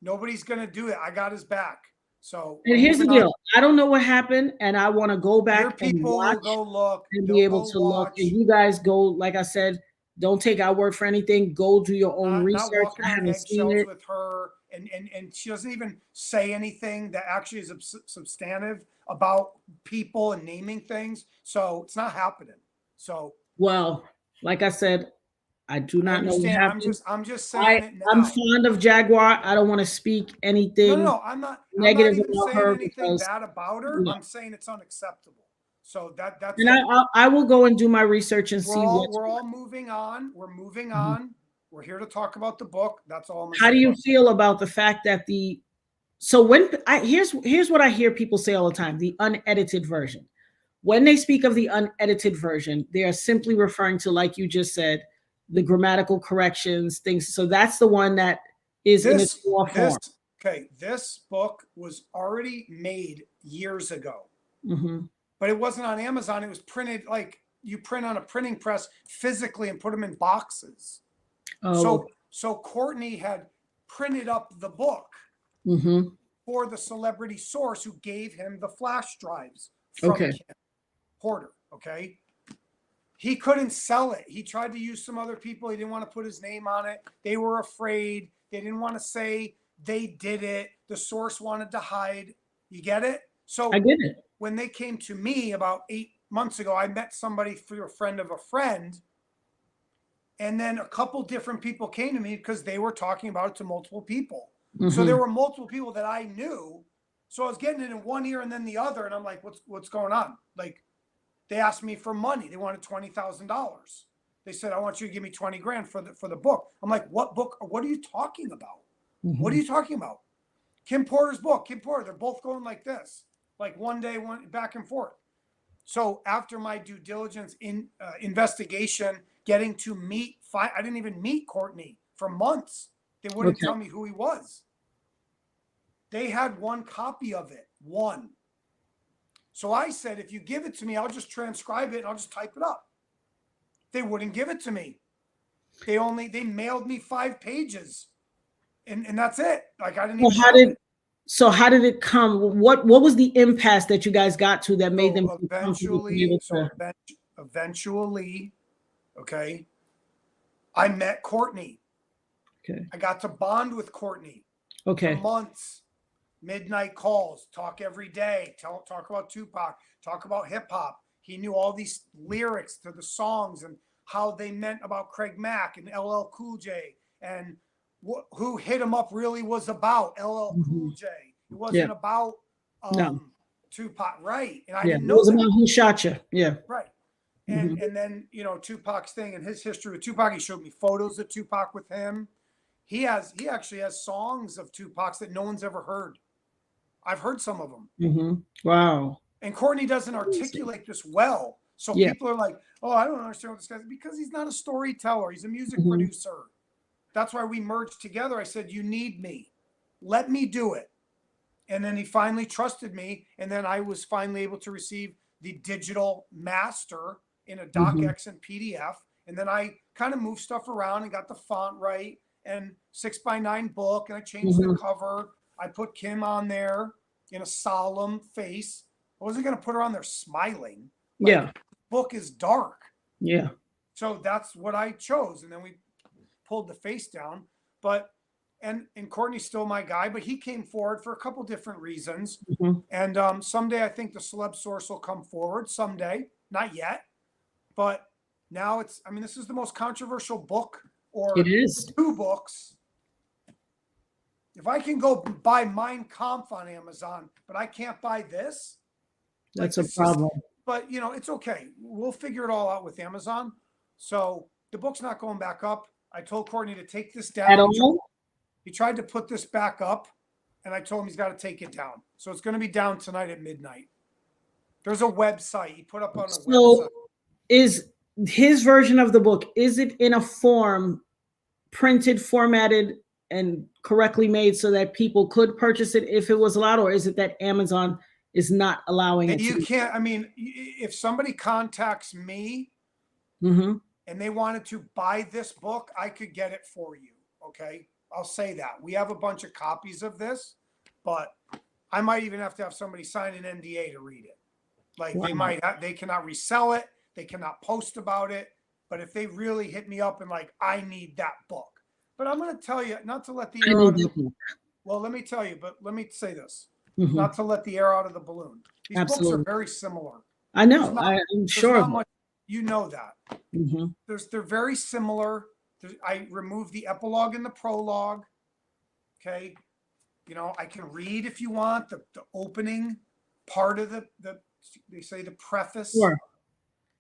Nobody's going to do it. I got his back. So. And here's the deal. I don't know what happened, and I want to go back and watch go look and be able to look. And you guys go, like I said. Don't take our word for anything. Go do your own research. I haven't seen it with her, and she doesn't even say anything that actually is substantive about people and naming things. So it's not happening. So well, like I said, I do not know what happened. I'm just saying it now. I'm fond of Jaguar. I don't want to speak anything. No, I'm not negative about her anything bad about her. I'm saying it's unacceptable. So that's. And I will go and do my research and see what. We're all moving on. We're moving on. We're here to talk about the book. That's all. How do you feel about the fact that the So when here's what I hear people say all the time: the unedited version. When they speak of the unedited version, they are simply referring to, like you just said, the grammatical corrections, things. So that's the one that is in its raw form. This book was already made years ago, Mm-hmm. but it wasn't on Amazon. It was printed like you print on a printing press physically and put them in boxes. Oh. So Courtney had printed up the book Mm-hmm. for the celebrity source who gave him the flash drives from Kim Porter. Okay. He couldn't sell it. He tried to use some other people. He didn't want to put his name on it. They were afraid. They didn't want to say they did it. The source wanted to hide. You get it? So I get it. When they came to me about 8 months ago, I met somebody through a friend of a friend. And then a couple different people came to me because they were talking about it to multiple people. Mm-hmm. So there were multiple people that I knew. So I was getting it in one ear and then the other. And I'm like, what's going on? Like, they asked me for money. They wanted $20,000. They said, I want you to give me 20 grand for the book. I'm like, what book? What are you talking about? Mm-hmm. What are you talking about? Kim Porter's book, Kim Porter. They're both going like this, like one day, one back and forth. So after my due diligence investigation, getting to meet, I didn't even meet Courtney for months. They wouldn't tell me who he was. They had one copy of it, one. So I said, if you give it to me, I'll just transcribe it and I'll just type it up. They wouldn't give it to me. They mailed me 5 pages and that's it. Like I didn't even how did it come? What was the impasse that you guys got to that made them eventually, okay, I met Courtney. Okay. I got to bond with Courtney. Okay. For months. Midnight calls, talk every day, talk about Tupac, talk about hip hop. He knew all these lyrics to the songs and how they meant about Craig Mack and LL Cool J and who Hit 'Em Up really was about LL Cool J. It wasn't about Tupac, right? And I didn't know it was about who shot you. Yeah. Right. And then, Tupac's thing and his history with Tupac, he showed me photos of Tupac with him. He actually has songs of Tupac's that no one's ever heard. I've heard some of them. Mm-hmm. Wow. And Courtney doesn't articulate this well. So people are like, oh, I don't understand what this guy's, because he's not a storyteller. He's a music producer. That's why we merged together. I said, you need me. Let me do it. And then he finally trusted me. And then I was finally able to receive the digital master in a docx and PDF. And then I kind of moved stuff around and got the font right and 6x9 book. And I changed the cover. I put Kim on there in a solemn face. I wasn't going to put her on there smiling. The book is dark. Yeah. So that's what I chose. And then we pulled the face down. But and Courtney's still my guy, but he came forward for a couple different reasons. And someday I think the celeb source will come forward. Someday, not yet. But now this is the most controversial book, or it is 2 books. If I can go buy Mein Kampf on Amazon, but I can't buy this, that's a problem. But it's okay. We'll figure it all out with Amazon. So the book's not going back up. I told Courtney to take this down. At all? He tried to put this back up, and I told him he's got to take it down. So it's going to be down tonight at midnight. There's a website he put up on a website. So is his version of the book, is it in a form, printed, formatted, and correctly made so that people could purchase it if it was allowed, or is it that Amazon is not allowing it? You can't. If somebody contacts me and they wanted to buy this book, I could get it for you. Okay, I'll say that. We have a bunch of copies of this, but I might even have to have somebody sign an NDA to read it. Like they cannot resell it, they cannot post about it. But if they really hit me up and like, I need that book. But I'm going to tell you, not to let the air out of the balloon. Well, let me tell you, but let me say this, not to let the air out of the balloon. These books are very similar. I know. I'm sure. Much, that. They're very similar. I removed the epilogue and the prologue. Okay. I can read if you want the opening part of they say the preface. Sure.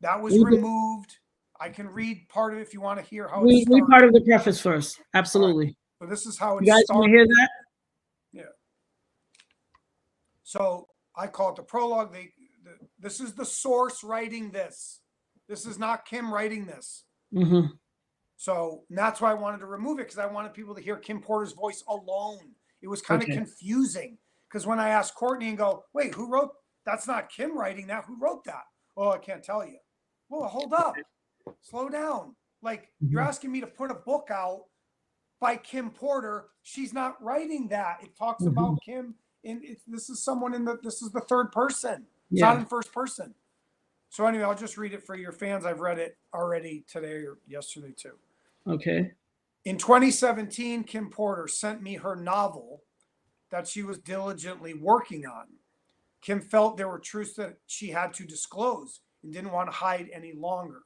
That was removed. I can read part of it if you want to hear how it started. Read part of the preface first. Absolutely. Right. So this is how it started. You guys want to hear that? Yeah. So I call it the prologue. This is the source writing this. This is not Kim writing this. Mm-hmm. So that's why I wanted to remove it, because I wanted people to hear Kim Porter's voice alone. It was kind of confusing, because when I asked Courtney and go, wait, who wrote, that's not Kim writing that, who wrote that? Oh, I can't tell you. Well, hold up, slow down. Like, you're asking me to put a book out by Kim Porter. She's not writing that. It talks about Kim, and this is someone this is the third person. It's not in first person. So anyway, I'll just read it for your fans. I've read it already today or yesterday too. Okay. In 2017, Kim Porter sent me her novel that she was diligently working on. Kim felt there were truths that she had to disclose and didn't want to hide any longer.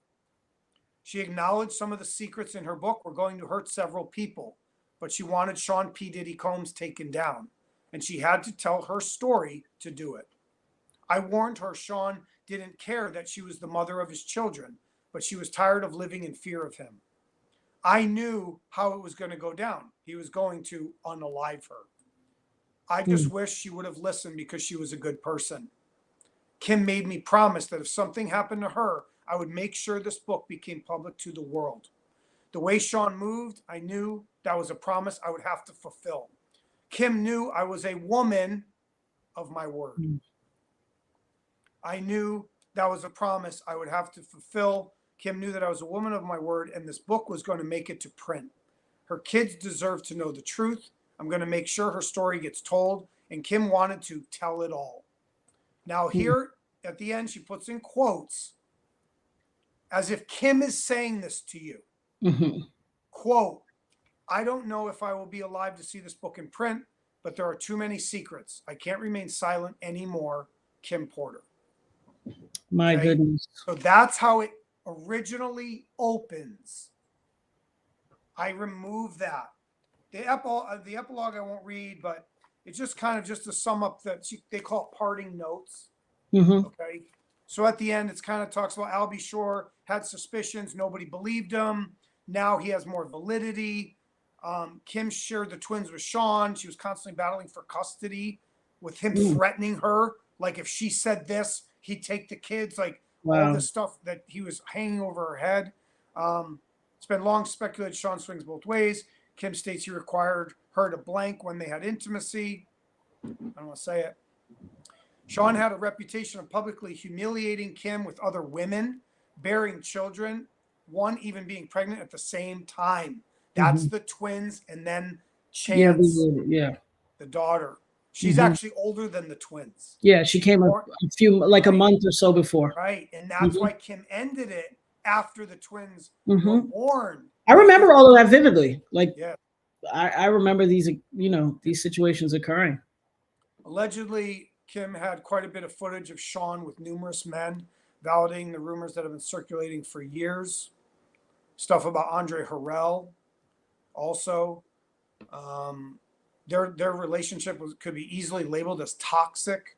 She acknowledged some of the secrets in her book were going to hurt several people, but she wanted Sean P. Diddy Combs taken down, and she had to tell her story to do it. I warned her Sean didn't care that she was the mother of his children, but she was tired of living in fear of him. I knew how it was going to go down. He was going to unalive her. I just wish she would have listened, because she was a good person. Kim made me promise that if something happened to her, I would make sure this book became public to the world. The way Sean moved, I knew that was a promise I would have to fulfill. Kim knew I was a woman of my word. I knew that was a promise I would have to fulfill. Kim knew that I was a woman of my word, and this book was going to make it to print. Her kids deserve to know the truth. I'm going to make sure her story gets told, and Kim wanted to tell it all. Now here at the end, she puts in quotes as if Kim is saying this to you. Quote, I don't know if I will be alive to see this book in print, but there are too many secrets. I can't remain silent anymore. Kim Porter. My goodness. So that's how it originally opens. I removed that. The epilogue I won't read, but it's just kind of just to sum up that they call it parting notes. Okay. So at the end, it's kind of talks about Albie Shore had suspicions. Nobody believed him. Now he has more validity. Kim shared the twins with Sean. She was constantly battling for custody with him threatening her. Like, if she said this, he'd take the kids. Like, all this stuff that he was hanging over her head. It's been long speculated Sean swings both ways. Kim states he required her to blank when they had intimacy. I don't want to say it. Sean had a reputation of publicly humiliating Kim with other women, bearing children, one even being pregnant at the same time. That's the twins, and then Chance, the daughter. She's actually older than the twins. Yeah, she came a month or so before. Right, and that's why Kim ended it after the twins were born. I remember all of that vividly. Like, I remember these situations occurring. Allegedly, Kim had quite a bit of footage of Sean with numerous men, validating the rumors that have been circulating for years. Stuff about Andre Harrell, also. Their relationship could be easily labeled as toxic.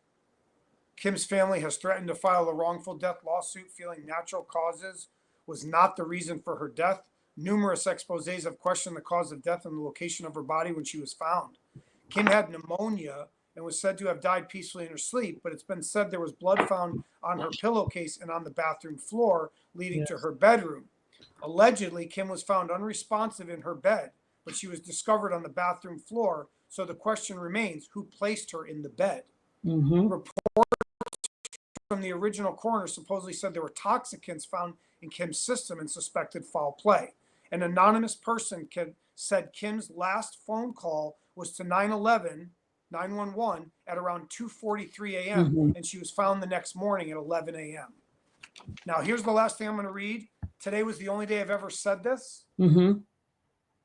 Kim's family has threatened to file a wrongful death lawsuit, feeling natural causes was not the reason for her death. Numerous exposés have questioned the cause of death and the location of her body when she was found. Kim had pneumonia and was said to have died peacefully in her sleep, but it's been said there was blood found on her pillowcase and on the bathroom floor, leading to her bedroom. Allegedly, Kim was found unresponsive in her bed, but she was discovered on the bathroom floor. So the question remains, who placed her in the bed? Reports from the original coroner supposedly said there were toxicants found in Kim's system and suspected foul play. An anonymous person said Kim's last phone call was to 911 at around 2:43 a.m. and she was found the next morning at 11 a.m. Now, here's the last thing I'm going to read. Today was the only day I've ever said this.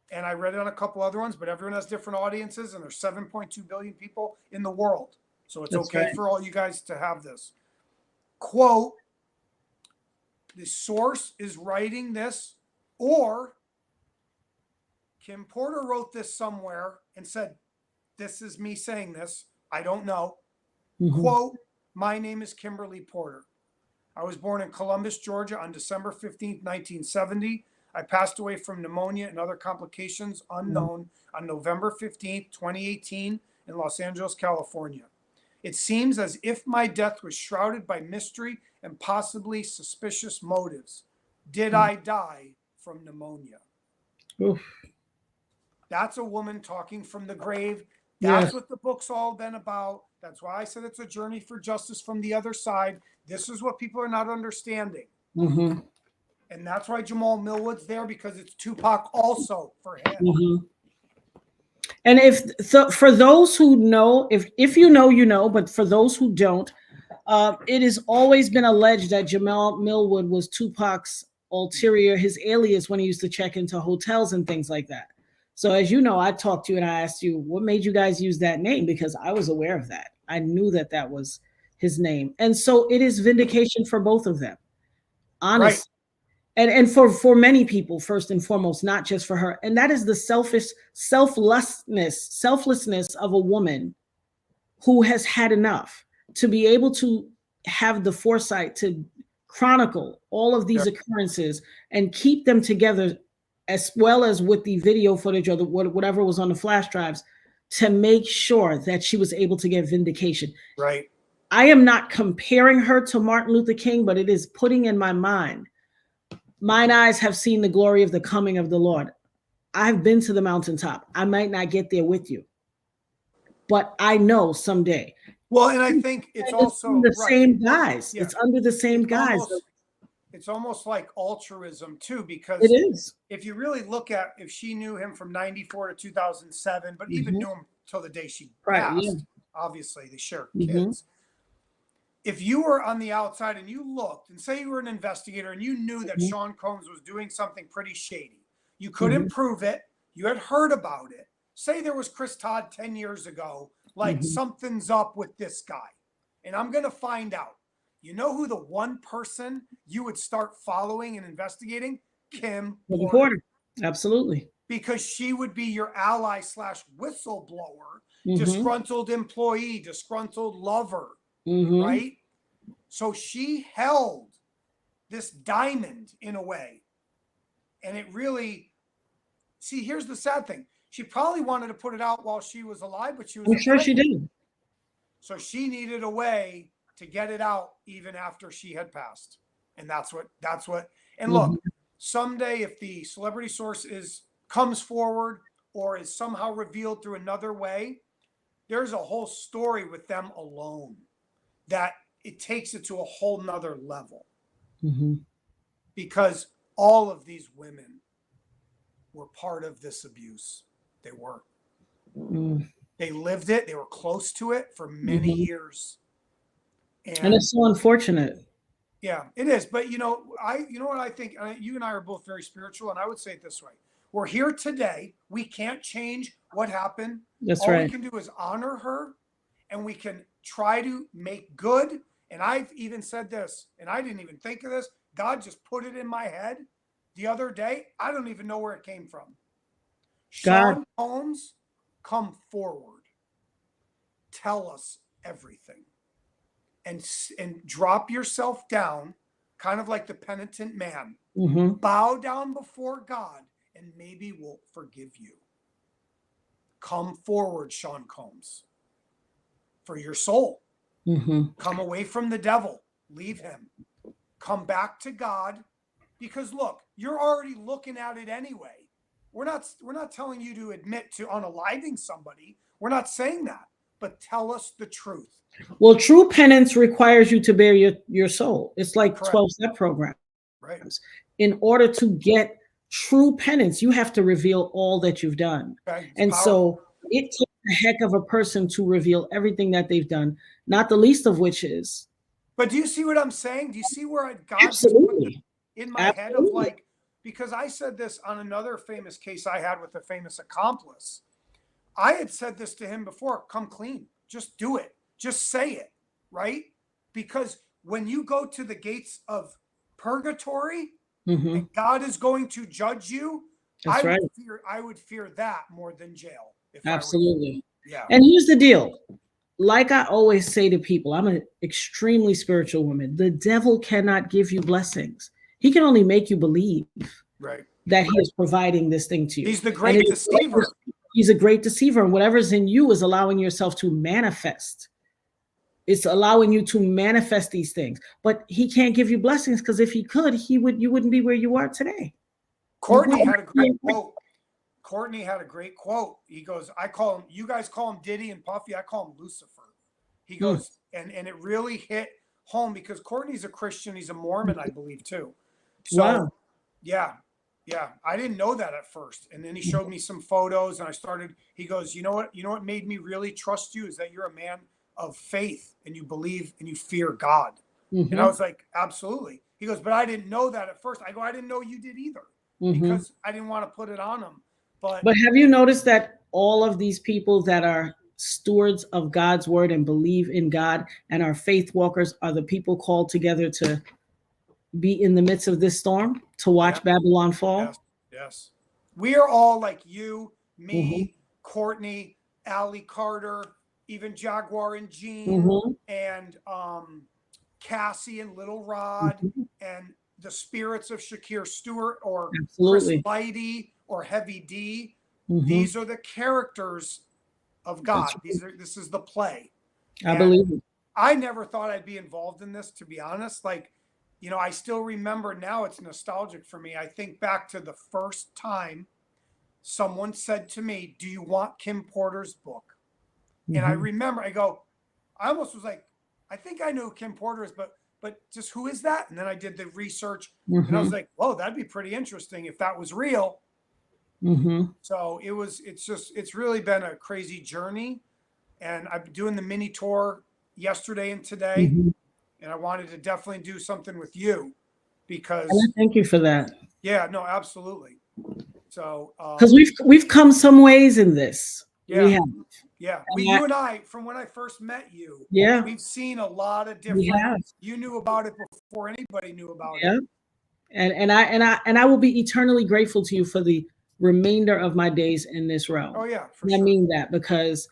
And I read it on a couple other ones, but everyone has different audiences, and there's 7.2 billion people in the world. So it's okay for all you guys to have this. Quote, the source is writing this, or Kim Porter wrote this somewhere and said, this is me saying this. I don't know. Quote, my name is Kimberly Porter. I was born in Columbus, Georgia on December 15th, 1970. I passed away from pneumonia and other complications unknown on November 15th, 2018 in Los Angeles, California. It seems as if my death was shrouded by mystery and possibly suspicious motives. Did I die from pneumonia? Oof. That's a woman talking from the grave. That's Yes. what the book's all been about. That's why I said it's a journey for justice from the other side. This is what people are not understanding. Mm-hmm. And that's why Jamal Millwood's there, because it's Tupac also for him. Mm-hmm. And for those who know, if you know, you know, but for those who don't, it has always been alleged that Jamal Millwood was Tupac's ulterior, his alias when he used to check into hotels and things like that. So as you know, I talked to you and I asked you, what made you guys use that name? Because I was aware of that. I knew that that was his name. And so it is vindication for both of them. Honestly. Right. And for many people, first and foremost, not just for her. And that is the selflessness of a woman who has had enough to be able to have the foresight to chronicle all of these occurrences and keep them together, as well as with the video footage or whatever was on the flash drives, to make sure that she was able to get vindication. Right. I am not comparing her to Martin Luther King, but it is putting in my mind, mine eyes have seen the glory of the coming of the Lord. I've been to the mountaintop. I might not get there with you, but I know someday. Well, and I think it's also the same guys. Yeah. It's under the same guys. It's almost like altruism too, because it is. If you really look at, if she knew him from 94 to 2007, but even knew him till the day she passed, obviously they share kids. If you were on the outside and you looked, and say you were an investigator and you knew that Sean Combs was doing something pretty shady, you couldn't prove it, you had heard about it. Say there was Chris Todd 10 years ago, like something's up with this guy, and I'm going to find out. You know who the one person you would start following and investigating? Kim Porter. Absolutely. Because she would be your ally / whistleblower, disgruntled employee, disgruntled lover. Right? So she held this diamond in a way. And it really, see, here's the sad thing. She probably wanted to put it out while she was alive, but she was I'm sure she did. So she needed a way to get it out even after she had passed. And that's what, and look, someday if the celebrity source comes forward or is somehow revealed through another way, there's a whole story with them alone that it takes it to a whole nother level. Because all of these women were part of this abuse. They were. They lived it. They were close to it for many years. And it's so unfortunate. Yeah, it is. But you know what I think? You and I are both very spiritual, and I would say it this way: we're here today. We can't change what happened. That's All right. we can do is honor her, and we can try to make good. And I've even said this, and I didn't even think of this. God just put it in my head the other day. I don't even know where it came from. Sean Combs, come forward. Tell us everything. And drop yourself down, kind of like the penitent man. Bow down before God, and maybe we'll forgive you. Come forward, Sean Combs, for your soul. Come away from the devil. Leave him. Come back to God, because look, you're already looking at it anyway. We're not telling you to admit to unaliving somebody. We're not saying that, but tell us the truth. Well, true penance requires you to bare your soul. It's like 12-step programs. Right. In order to get true penance, you have to reveal all that you've done. Okay. And so it takes a heck of a person to reveal everything that they've done, not the least of which is. But do you see what I'm saying? Do you see where God Absolutely. In my head of like, because I said this on another famous case I had with a famous accomplice. I had said this to him before, come clean, just do it. Just say it, right? Because when you go to the gates of purgatory and God is going to judge you, I would fear that more than jail. Absolutely. Yeah. And here's the deal. Like I always say to people, I'm an extremely spiritual woman. The devil cannot give you blessings. He can only make you believe that he is providing this thing to you. He's the great deceiver. He's a great deceiver. And whatever's in you is allowing yourself to manifest it's allowing you to manifest these things. But he can't give you blessings because if he could, you wouldn't be where you are today. Courtney had a great quote. Courtney had a great quote. He goes, I call him, you guys call him Diddy and Puffy, I call him Lucifer. He goes, and it really hit home because Courtney's a Christian. He's a Mormon, I believe, too. So, Wow. yeah. I didn't know that at first. And then he showed me some photos and he goes, you know what made me really trust you is that you're a man of faith and you believe and you fear God. And I was like, absolutely. He goes, but I didn't know that at first. I go, I didn't know you did either because I didn't want to put it on him. But have you noticed that all of these people that are stewards of God's word and believe in God and are faith walkers are the people called together to be in the midst of this storm, to watch Babylon fall? Yes. We are all like you, me, Courtney, Allie Carter, even Jaguar and Jean, and Cassie and Little Rod, and the spirits of Shakir Stewart or Chris Lighty or Heavy D. These are the characters of God. This is the play. I believe it. I never thought I'd be involved in this, to be honest. Like, I still remember now, it's nostalgic for me. I think back to the first time someone said to me, do you want Kim Porter's book? And I remember, I almost was like, I think I knew who Kim Porter is, but just who is that? And then I did the research and I was like, whoa, that'd be pretty interesting if that was real. So it's really been a crazy journey. And I'm doing the mini tour yesterday and today. And I wanted to definitely do something with you because thank you for that. Yeah, no, absolutely. So because we've come some ways in this. Yeah. We have. Yeah. You and I, from when I first met you, we've seen a lot of different. You knew about it before anybody knew about it. And I will be eternally grateful to you for the remainder of my days in this realm. Oh yeah, for sure. I mean that because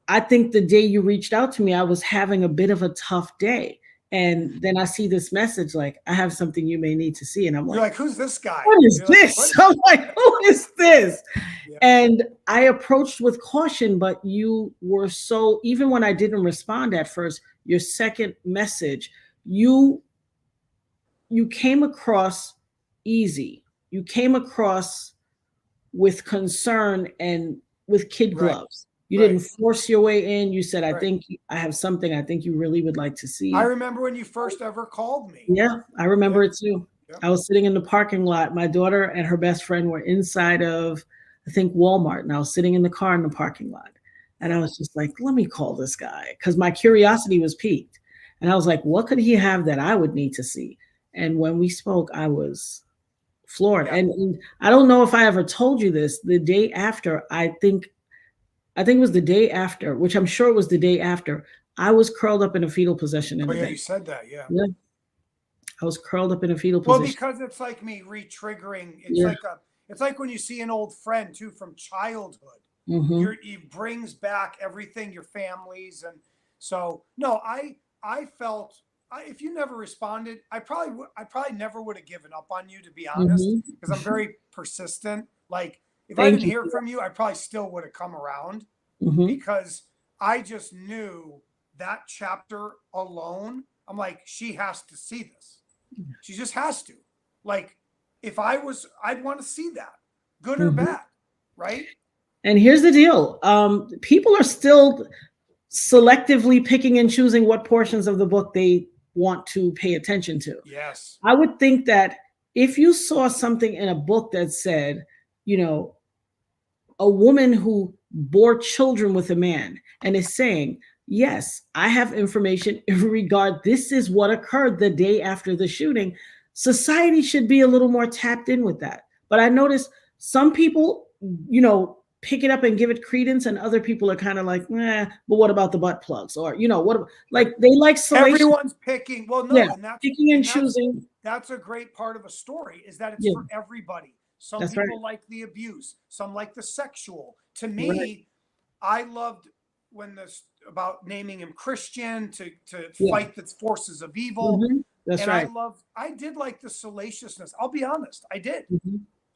I think the day you reached out to me, I was having a bit of a tough day. And then I see this message, like, I have something you may need to see. And I'm You're like, who's this guy? What is this? I'm like, who is this? Yeah. And I approached with caution, but you were so, even when I didn't respond at first, your second message, you came across easy. You came across with concern and with kid gloves. You didn't force your way in. You said, I think I have something I think you really would like to see. I remember when you first ever called me. Yeah, I remember it too. Yeah. I was sitting in the parking lot. My daughter and her best friend were inside of, I think, Walmart. And I was sitting in the car in the parking lot. And I was just like, let me call this guy. Because my curiosity was piqued. And I was like, what could he have that I would need to see? And when we spoke, I was floored. Yeah. And I don't know if I ever told you this. The day after, I think it was the day after, which I'm sure it was the day after, I was curled up in a fetal position. Oh, yeah, you said that, yeah. I was curled up in a fetal position. Well, because it's like me re-triggering. It's like when you see an old friend, too, from childhood. It brings back everything, your families. And so, no, I felt, if you never responded, I probably never would have given up on you, to be honest, because I'm very persistent. Like, if I didn't hear from you, I probably still would have come around because I just knew that chapter alone. I'm like, she has to see this. She just has to. Like, if I'd want to see that, good or bad, right? And here's the deal. People are still selectively picking and choosing what portions of the book they want to pay attention to. Yes. I would think that if you saw something in a book that said, a woman who bore children with a man and is saying, yes, I have information in regard, this is what occurred the day after the shooting. Society should be a little more tapped in with that. But I noticed some people, pick it up and give it credence, and other people are kind of like, but what about the butt plugs? Or, what, like, they like salacious. Everyone's picking. Well, no, and that's picking and choosing. That's a great part of a story, is that it's for everybody. Some people like the abuse, some like the sexual. To me, I loved when about naming him Christian to fight the forces of evil. That's right. I did like the salaciousness. I'll be honest, I did.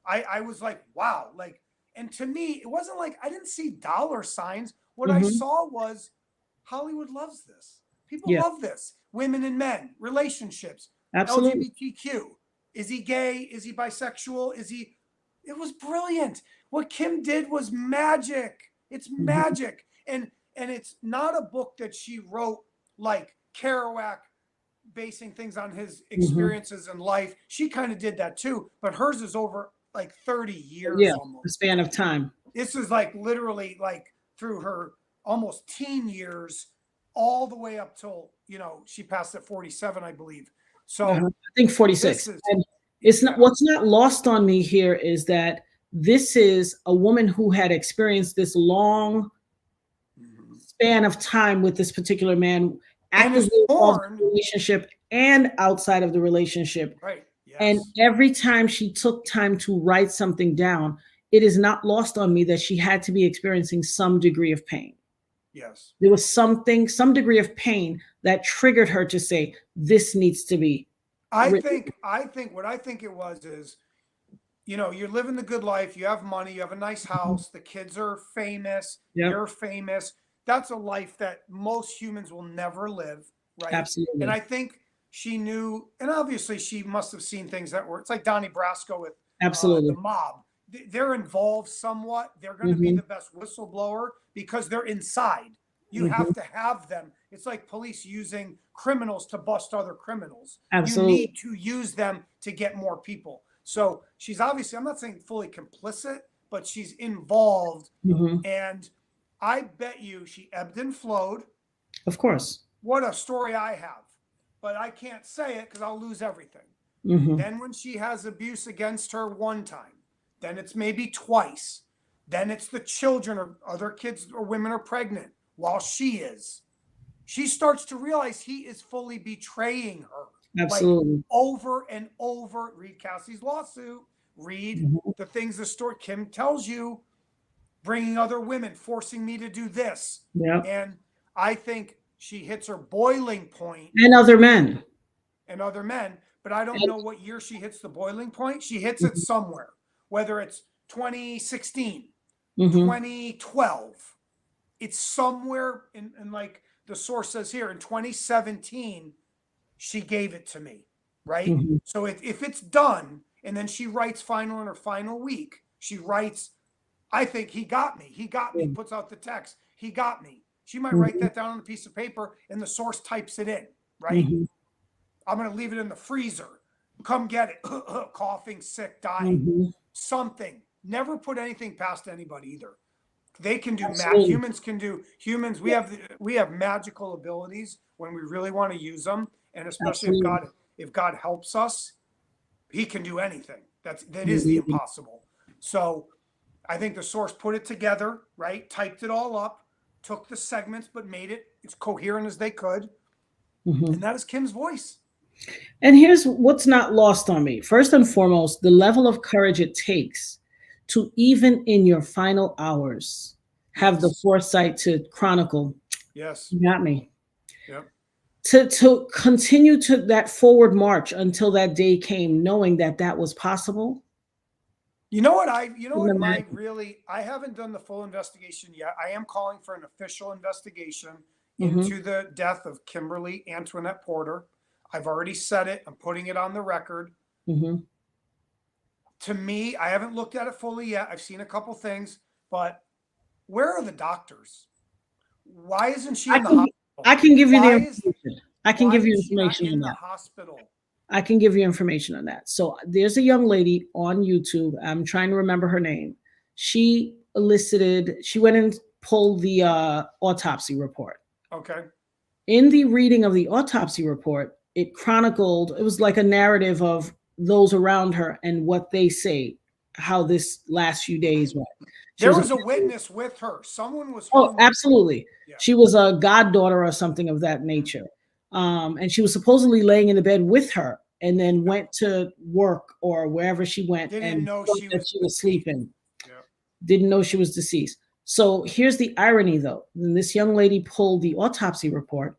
I was like, wow, like, and to me, it wasn't like I didn't see dollar signs. What I saw was Hollywood loves this. People Yeah. love this. Women and men, relationships, Absolutely. LGBTQ. Is he gay? Is he bisexual? It was brilliant. What Kim did was magic. It's magic. And it's not a book that she wrote like Kerouac, basing things on his experiences in life. She kind of did that too, but hers is over like 30 years almost. The span of time. This is like literally like through her almost teen years, all the way up till, she passed at 47, I believe. So I think 46. And it's not, what's not lost on me here is that this is a woman who had experienced this long span of time with this particular man, actively involved in the relationship and outside of the relationship. Right. Yes. And every time she took time to write something down, it is not lost on me that she had to be experiencing some degree of pain. Yes. There was some degree of pain that triggered her to say, this needs to be. I think what I think it was is, you're living the good life. You have money, you have a nice house. The kids are famous. Yep. You're famous. That's a life that most humans will never live. Right. Absolutely. And I think she knew, and obviously she must have seen things that were, it's like Donnie Brasco with absolutely the mob. They're involved somewhat. They're going to be the best whistleblower because they're inside. You have to have them. It's like police using criminals to bust other criminals. Absolutely. You need to use them to get more people. So she's obviously, I'm not saying fully complicit, but she's involved. And I bet you she ebbed and flowed. Of course. What a story I have. But I can't say it because I'll lose everything. Then when she has abuse against her one time, then it's maybe twice. Then it's the children or other kids or women are pregnant while she is. She starts to realize he is fully betraying her. Absolutely. Like over and over. Read Cassie's lawsuit. Read the things the story Kim tells you. Bringing other women, forcing me to do this. Yeah. And I think she hits her boiling point. And other men. But I don't know what year she hits the boiling point. She hits it somewhere, whether it's 2016, 2012. It's somewhere in like the source says here in 2017, she gave it to me, right? So if it's done, and then she writes final in her final week, she writes, I think he got me. He got me. Puts out the text. He got me. She might write that down on a piece of paper and the source types it in, right? I'm going to leave it in the freezer. Come get it. Coughing, sick, dying, something. Never put anything past anybody either. They can do humans can do humans. We have magical abilities when we really want to use them. And especially if God helps us, he can do anything. That is the impossible. So I think the source put it together, right? Typed it all up, took the segments, but made it as coherent as they could. And that is Kim's voice. And here's what's not lost on me. First and foremost, the level of courage it takes to, even in your final hours, have the foresight to chronicle. Yes. You got me. Yep. To continue to that forward march until that day came, knowing that that was possible. I haven't done the full investigation yet. I am calling for an official investigation into the death of Kimberly Antoinette Porter. I've already said it. I'm putting it on the record. To me, I haven't looked at it fully yet. I've seen a couple things, but where are the doctors? Why isn't she in the hospital? I can give you the information. I can give you information in on the that. hospital. I can give you information on that. So there's a young lady on YouTube. I'm trying to remember her name. She went and pulled the autopsy report. Okay. In the reading of the autopsy report, it chronicled, it was like a narrative of those around her and what they say, how this last few days went. There was a witness with her. Someone was. Oh, absolutely. Yeah. She was a goddaughter or something of that nature. And she was supposedly laying in the bed with her and then went to work or wherever she went and know she was sleeping. Yeah. Didn't know she was deceased. So here's the irony, though. When this young lady pulled the autopsy report,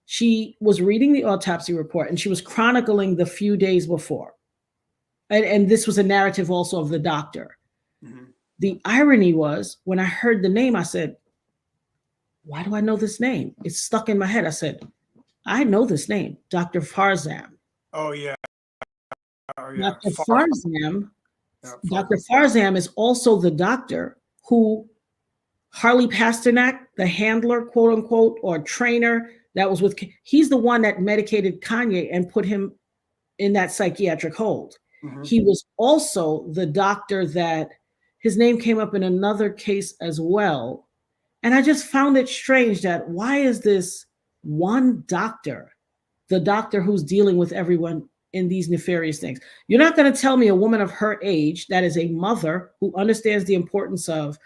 she was reading the autopsy report and she was chronicling the few days before. And this was a narrative also of the doctor. The irony was when I heard the name, I said, why do I know this name? It's stuck in my head. I said, I know this name, Dr. Farzam. Oh yeah. Oh yeah. Dr. Farzam. Yeah, Dr. Farzam is also the doctor who Harley Pasternak, the handler, quote unquote, or trainer that was with, he's the one that medicated Kanye and put him in that psychiatric hold. Mm-hmm. He was also the doctor that his name came up in another case as well. And I just found it strange that why is this one doctor, the doctor who's dealing with everyone in these nefarious things? You're not going to tell me a woman of her age that is a mother who understands the importance of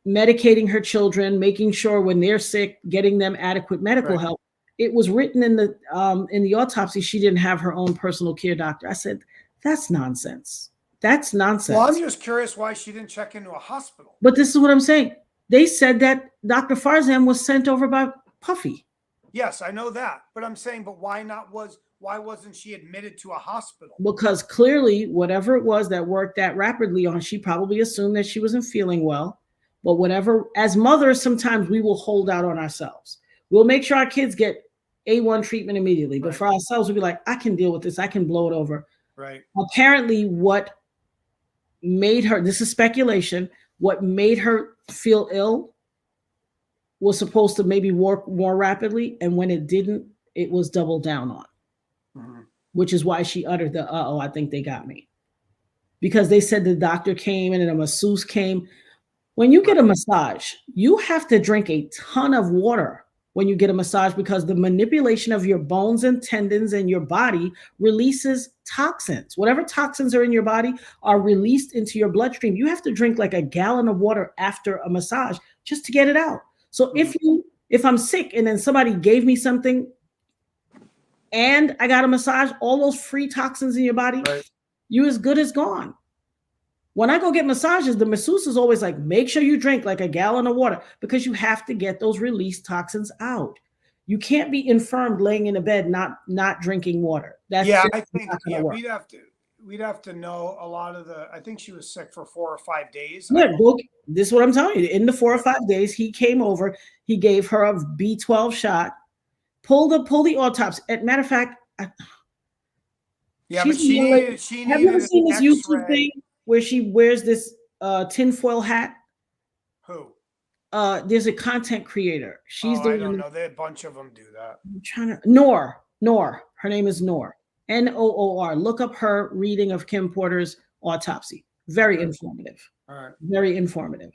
medicating her children, making sure when they're sick, getting them adequate medical help. It was written in the autopsy she didn't have her own personal care doctor. I said, that's nonsense. That's nonsense. Well, I'm just curious why she didn't check into a hospital. But this is what I'm saying. They said that Dr. Farzam was sent over by Puffy. Yes, I know that. But I'm saying, but why wasn't she admitted to a hospital? Because clearly, whatever it was that worked that rapidly on, she probably assumed that she wasn't feeling well. But whatever, as mothers, sometimes we will hold out on ourselves. We'll make sure our kids get A1 treatment immediately. But for ourselves, we'll be like, I can deal with this. I can blow it over. Right. Apparently, what made her, this is speculation, what made her feel ill was supposed to maybe work more rapidly. And when it didn't, it was doubled down on, which is why she uttered the, I think they got me. Because they said the doctor came and then a masseuse came. When you get a massage, you have to drink a ton of water when you get a massage because the manipulation of your bones and tendons and your body releases toxins. Whatever toxins are in your body are released into your bloodstream. You have to drink like a gallon of water after a massage just to get it out. So if I'm sick and then somebody gave me something and I got a massage, all those free toxins in your body, you as good as gone. When I go get massages, the masseuse is always like, make sure you drink like a gallon of water because you have to get those released toxins out. You can't be infirmed laying in a bed not drinking water. That's I think we'd have to know a lot of the. I think she was sick for 4 or 5 days. Yeah, this is what I'm telling you. In the 4 or 5 days, he came over. He gave her a B12 shot. Pull the autopsy. As a matter of fact, but she needed. Have you ever seen this YouTube thing where she wears this tinfoil hat? Who? There's a content creator. She's I don't know. A bunch of them do that. I'm trying to Noor. Her name is Noor. Noor. Look up her reading of Kim Porter's autopsy. Very informative. All right. Very informative.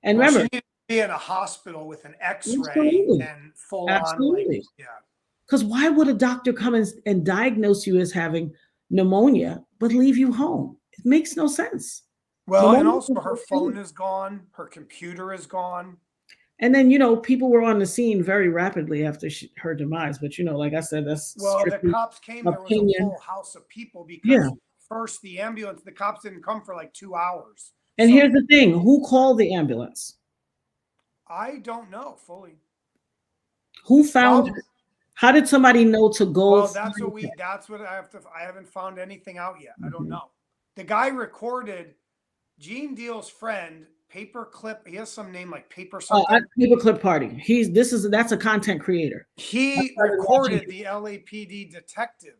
And remember, she needed to be in a hospital with an X-ray and full on. Because why would a doctor come and diagnose you as having pneumonia but leave you home? It makes no sense. Well, and also her phone is gone. Her computer is gone. And then, people were on the scene very rapidly after her demise. But, like I said, that's the cops came. There was a full house of people because first the cops didn't come for like 2 hours. And here's the thing. Who called the ambulance? I don't know fully. Who found her? How did somebody know to go? Well, that's what I have to. I haven't found anything out yet. I don't know. The guy recorded Gene Deal's friend, Paperclip. He has some name like Paper something. Paperclip Party. That's a content creator. He recorded the LAPD detective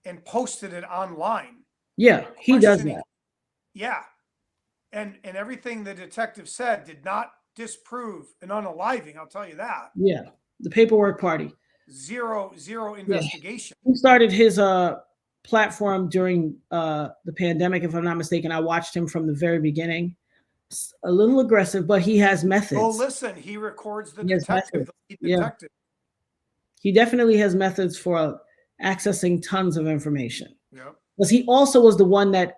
and posted it online. Yeah, he does that. Yeah. And everything the detective said did not disprove an unaliving, I'll tell you that. Yeah. The Paperwork Party. Zero investigation. He started his platform during the pandemic, if I'm not mistaken. I watched him from the very beginning. A little aggressive, but he has methods. Oh, listen, he records the detective. He definitely has methods for accessing tons of information. Yeah. Because he also was the one that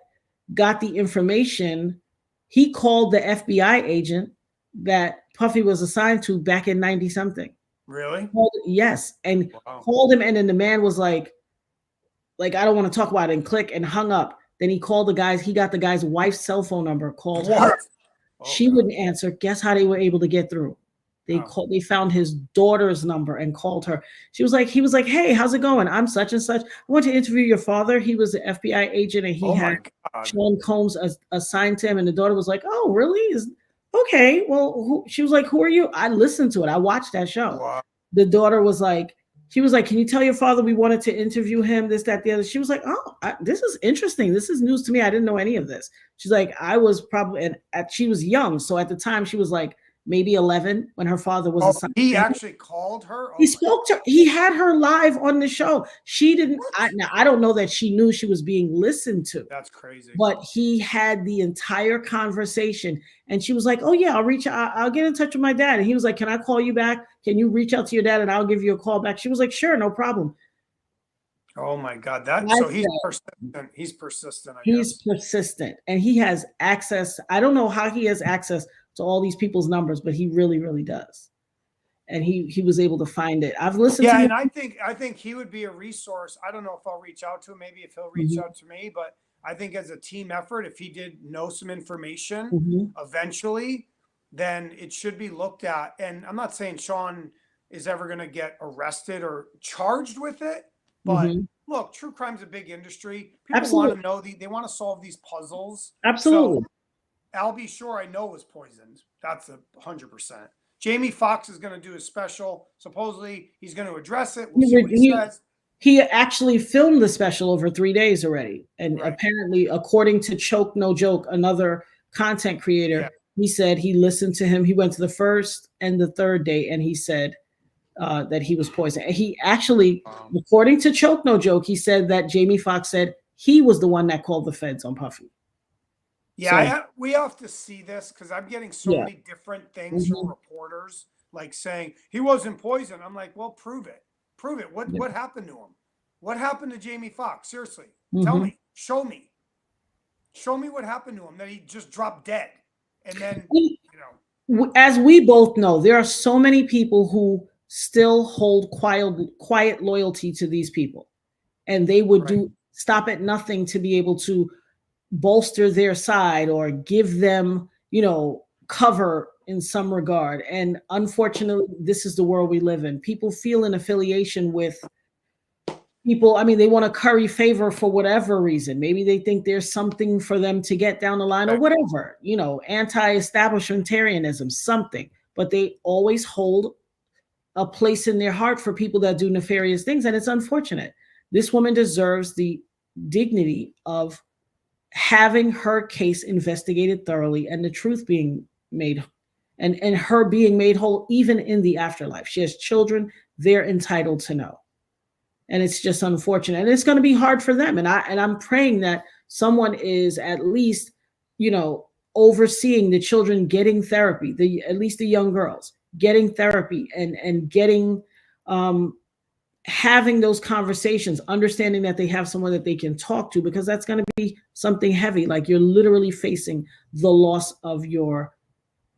got the information. He called the FBI agent that Puffy was assigned to back in 90-something. Really? Yes. And called him, and then the man was like, I don't want to talk about it, and click and hung up. Then he called the guys. He got the guy's wife's cell phone number, called her. She wouldn't answer. Guess how they were able to get through? They found his daughter's number and called her. He was like, hey, how's it going? I'm such and such. I want to interview your father. He was an FBI agent and he had Sean Combs assigned to him. And the daughter was like, oh, really? okay, well, she was like, who are you? I listened to it. I watched that show. Wow. The daughter was like, she was like, can you tell your father we wanted to interview him, this, that, the other? She was like, oh, this is interesting. This is news to me. I didn't know any of this. She's like, I was probably, she was young. So at the time she was like maybe 11 when her father was assigned. He actually called her? He spoke to her. He had her live on the show. She didn't, now I don't know that she knew she was being listened to. That's crazy. But he had the entire conversation, and she was like, oh yeah, I'll get in touch with my dad. And he was like, can I call you back? Can you reach out to your dad and I'll give you a call back? She was like, sure, no problem. Oh my God. So he's persistent. He's persistent. He's persistent, and he has access. I don't know how he has access to all these people's numbers, but he really, really does. And he was able to find it. I've listened to him. And I think he would be a resource. I don't know if I'll reach out to him, maybe if he'll reach out to me, but I think as a team effort, if he did know some information eventually, then it should be looked at. And I'm not saying Sean is ever going to get arrested or charged with it, but look, true crime's a big industry. People want to know they want to solve these puzzles. Absolutely. So I'll be sure I know was poisoned. That's 100%. Jamie Foxx is going to do a special. Supposedly, he's going to address it. We'll see what he says. He actually filmed the special over 3 days already. And apparently, according to Choke No Joke, another content creator, he said he listened to him. He went to the first and the third day, and he said that he was poisoned. He actually, according to Choke No Joke, he said that Jamie Foxx said he was the one that called the feds on Puffy. Yeah, we have to see this because I'm getting so many different things from reporters, like saying he wasn't poisoned. I'm like, well, prove it. Prove it. What happened to him? What happened to Jamie Foxx? Seriously, tell me. Show me. Show me what happened to him, that he just dropped dead. And then, as we both know, there are so many people who still hold quiet loyalty to these people. And they would stop at nothing to be able to bolster their side or give them, cover in some regard. And unfortunately, this is the world we live in. People feel an affiliation with people. I mean, they want to curry favor for whatever reason. Maybe they think there's something for them to get down the line or whatever, anti-establishmentarianism, something, but they always hold a place in their heart for people that do nefarious things. And it's unfortunate. This woman deserves the dignity of having her case investigated thoroughly and the truth being made and her being made whole, even in the afterlife. She has children, they're entitled to know. And it's just unfortunate. And it's going to be hard for them. And I'm praying that someone is at least, overseeing the children getting therapy, at least the young girls getting therapy and getting, having those conversations, understanding that they have someone that they can talk to, because that's going to be something heavy. Like you're literally facing the loss of your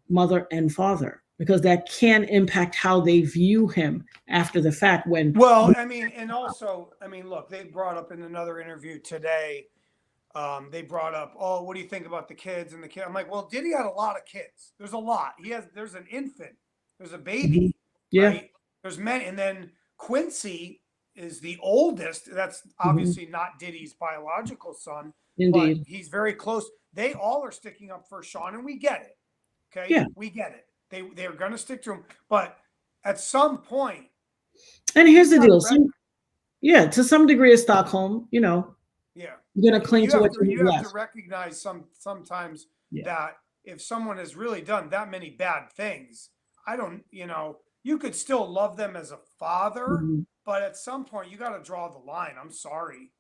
mother and father, because that can impact how they view him after the fact. Look, they brought up in another interview today, they brought up, oh, what do you think about the kids and the kid? I'm like, well, Diddy had a lot of kids. There's a lot. There's an infant. There's a baby. Right? There's many. And then Quincy is the oldest. That's obviously not Diddy's biological son. Indeed. But he's very close. They all are sticking up for Sean, and we get it. Okay? Yeah. We get it. They're going to stick to him. But at some point. And here's the deal. To some degree of Stockholm, Yeah. You're going to cling to what you have to recognize sometimes that if someone has really done that many bad things, you could still love them as a father, but at some point you got to draw the line. I'm sorry.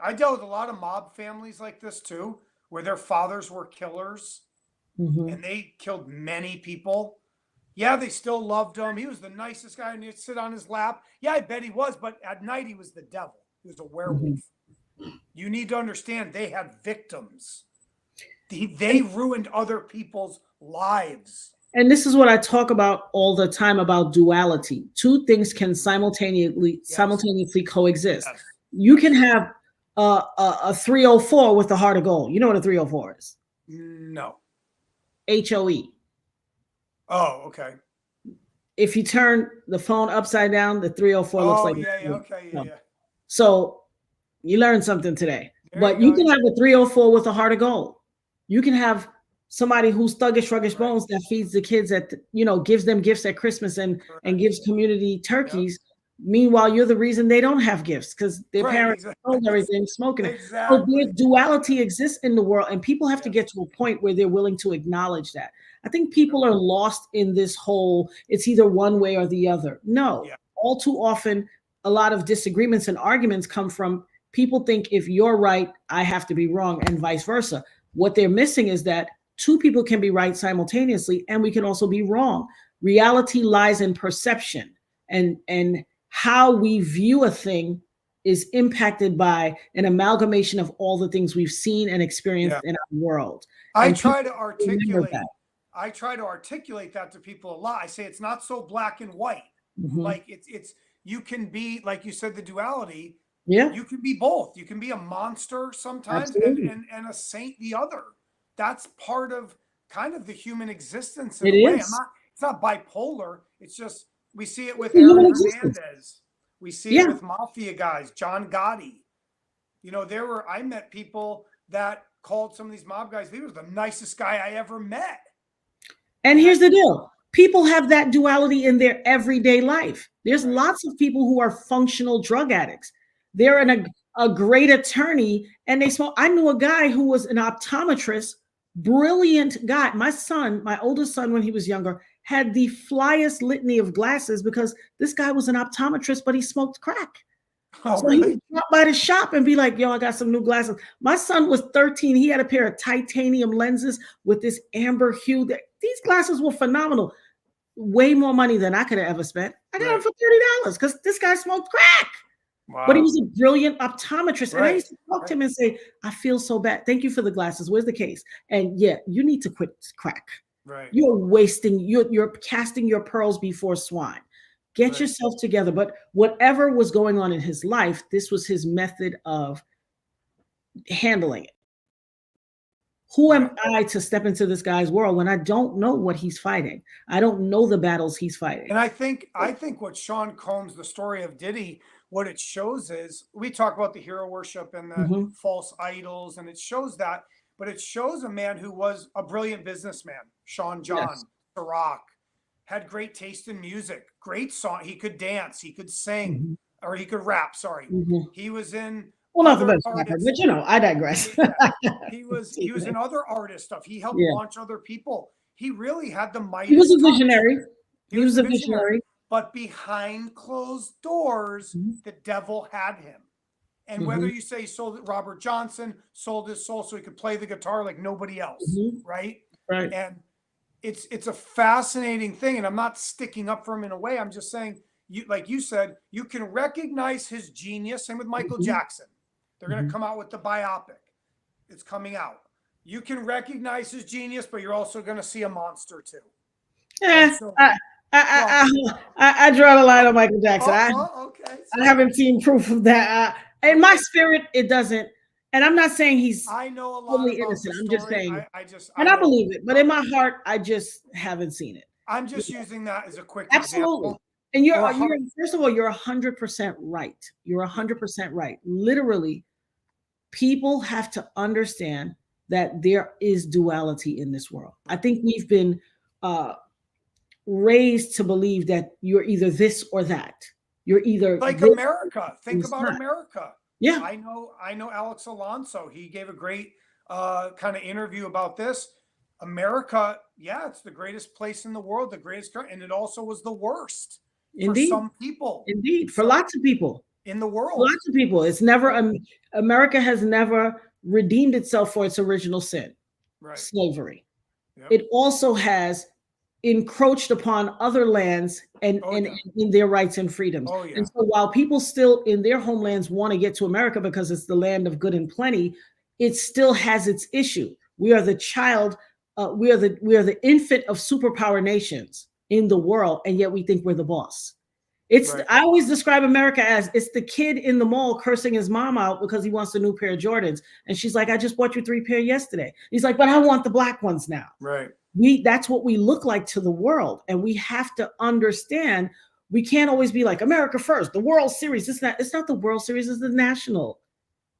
I dealt with a lot of mob families like this too, where their fathers were killers and they killed many people. Yeah, they still loved him. He was the nicest guy, and you'd sit on his lap. Yeah, I bet he was, but at night he was the devil. He was a werewolf. You need to understand they had victims. They ruined other people's lives. And this is what I talk about all the time about duality. Two things can simultaneously coexist. Yes. You can have a 304 with the heart of gold. You know what a 304 is? No. HOE. Oh, okay. If you turn the phone upside down, the 304 looks like. Yeah. So you learned something today. You can have a 304 with a heart of gold. You can have somebody who's thuggish, ruggish bones that feeds the kids gives them gifts at Christmas and gives community turkeys. Yep. Meanwhile, you're the reason they don't have gifts because their parents sold everything, smoking it. So their duality exists in the world, and people have to get to a point where they're willing to acknowledge that. I think people are lost in this whole, it's either one way or the other. No, all too often, a lot of disagreements and arguments come from people think if you're right, I have to be wrong, and vice versa. What they're missing is that two people can be right simultaneously, and we can also be wrong. Reality lies in perception, and how we view a thing is impacted by an amalgamation of all the things we've seen and experienced in our world. I try to articulate that to people a lot. I say it's not so black and white. Mm-hmm. Like it's you can be, like you said, the duality. Yeah, you can be both. You can be a monster sometimes and a saint the other. That's part of kind of the human existence in a way. It's not bipolar. It's just we see it with Aaron Hernandez. We see it with mafia guys, John Gotti. You know, I met people that called some of these mob guys, he was the nicest guy I ever met. And here's the deal. People have that duality in their everyday life. There's lots of people who are functional drug addicts. They're a great attorney and they smoke. I knew a guy who was an optometrist, brilliant guy. My oldest son, when he was younger, had the flyest litany of glasses because this guy was an optometrist, but he smoked crack. Oh, so really? He would drop by the shop and be like, yo, I got some new glasses. My son was 13. He had a pair of titanium lenses with this amber hue. These glasses were phenomenal. Way more money than I could have ever spent. I got them for $30 because this guy smoked crack. Wow. But he was a brilliant optometrist. And I used to talk to him and say, I feel so bad. Thank you for the glasses. Where's the case? And you need to quit crack. Right. You're wasting, you're casting your pearls before swine. Get yourself together. But whatever was going on in his life, this was his method of handling it. Who am I to step into this guy's world when I don't know what he's fighting? I don't know the battles he's fighting. And I think what Sean Combs, the story of Diddy, what it shows is, we talk about the hero worship and the false idols, and it shows that, but it shows a man who was a brilliant businessman, Sean John, Ciroc, had great taste in music, great song. He could dance, he could sing, or he could rap, sorry. He was in not the best rapper, but I digress. He was in other artist stuff. He helped launch other people. He really had the might. He was a visionary. He was a visionary. But behind closed doors, the devil had him. And whether you say he sold it, Robert Johnson sold his soul so he could play the guitar like nobody else, right? Right. And it's a fascinating thing. And I'm not sticking up for him in a way. I'm just saying, like you said, you can recognize his genius. Same with Michael Jackson. They're going to come out with the biopic. It's coming out. You can recognize his genius, but you're also going to see a monster too. Yeah, I draw the line on Michael Jackson. I haven't seen proof of that. In my spirit, it doesn't. And I'm not saying he's totally innocent. I'm just saying, I believe it. But in my heart, I just haven't seen it. I'm just using that as a quick example. And you're first of all, you're 100% right. You're 100% right. Literally, people have to understand that there is duality in this world. I think we've been raised to believe that you're either this or that. You're either like America. Think about America. Yeah. I know Alex Alonso. He gave a great kind of interview about this. America, it's the greatest place in the world, the greatest, and it also was the worst. Indeed. For some people. Indeed. For lots of people. In the world. For lots of people. It's never, America has never redeemed itself for its original sin. Right. Slavery. Yep. It also has encroached upon other lands and in their rights and freedoms. Oh, yeah. And so while people still in their homelands want to get to America because it's the land of good and plenty, it still has its issue. We are the child, we are the infant of superpower nations in the world, and yet we think we're the boss. I always describe America as it's the kid in the mall cursing his mom out because he wants a new pair of Jordans. And she's like, I just bought you 3 pair yesterday. He's like, but I want the black ones now. Right. That's what we look like to the world. And we have to understand we can't always be like America first, the World Series. It's not the World Series, it's the national.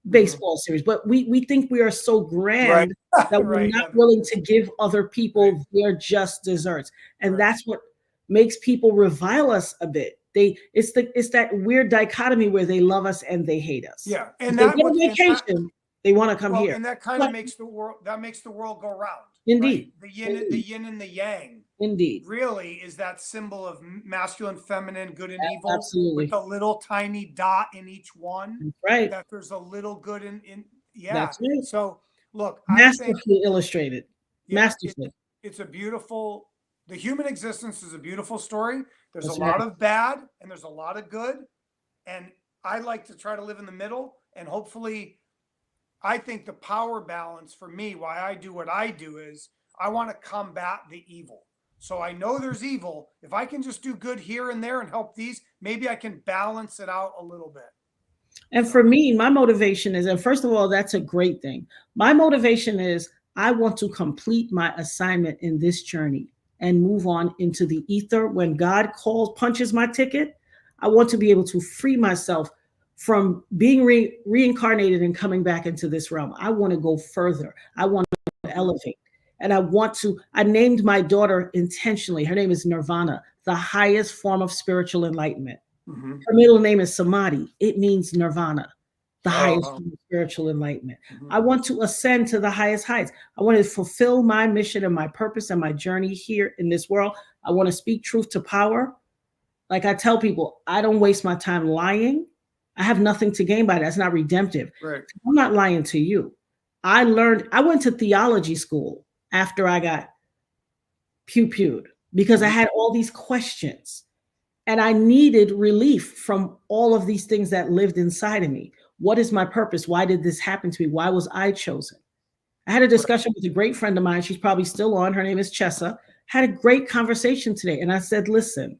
baseball series, but we think we are so grand that we're Right, not yeah. willing to give other people Right. their just desserts. And Right. that's what makes people revile us a bit. It's that weird dichotomy where they love us and they hate us. Yeah, If and they that get a what and that, vacation, they want to come well, here. and that kind But- of makes the world go round. Indeed. Right? The yin and the yang. Indeed. Really is that symbol of masculine, feminine, good and evil, Absolutely. with a little tiny dot in each one. That's right. That there's a little good in yeah. That's right. So look, I think Masterfully illustrated. yeah, Masterfully. it's a beautiful. The human existence is a beautiful story. There's That's a lot right. of bad and there's a lot of good, and I like to try to live in the middle. And hopefully, I think the power balance for me, why I do what I do, is I want to combat the evil. So I know there's evil. If I can just do good here and there and help these, maybe I can balance it out a little bit. And for me, my motivation is, and first of all, that's a great thing. My motivation is I want to complete my assignment in this journey and move on into the ether. When God punches my ticket, I want to be able to free myself from being reincarnated and coming back into this realm. I want to go further. I want to elevate. And I named my daughter intentionally. Her name is Nirvana, the highest form of spiritual enlightenment. Mm-hmm. Her middle name is Samadhi. It means nirvana, the highest wow. form of spiritual enlightenment. Mm-hmm. I want to ascend to the highest heights. I want to fulfill my mission and my purpose and my journey here in this world. I want to speak truth to power. Like I tell people, I don't waste my time lying. I have nothing to gain by that. It's not redemptive. Right. I'm not lying to you. I went to theology school after I got pew-pewed because I had all these questions. And I needed relief from all of these things that lived inside of me. What is my purpose? Why did this happen to me? Why was I chosen? I had a discussion with a great friend of mine. She's probably still on. Her name is Chessa. Had a great conversation today. And I said, listen,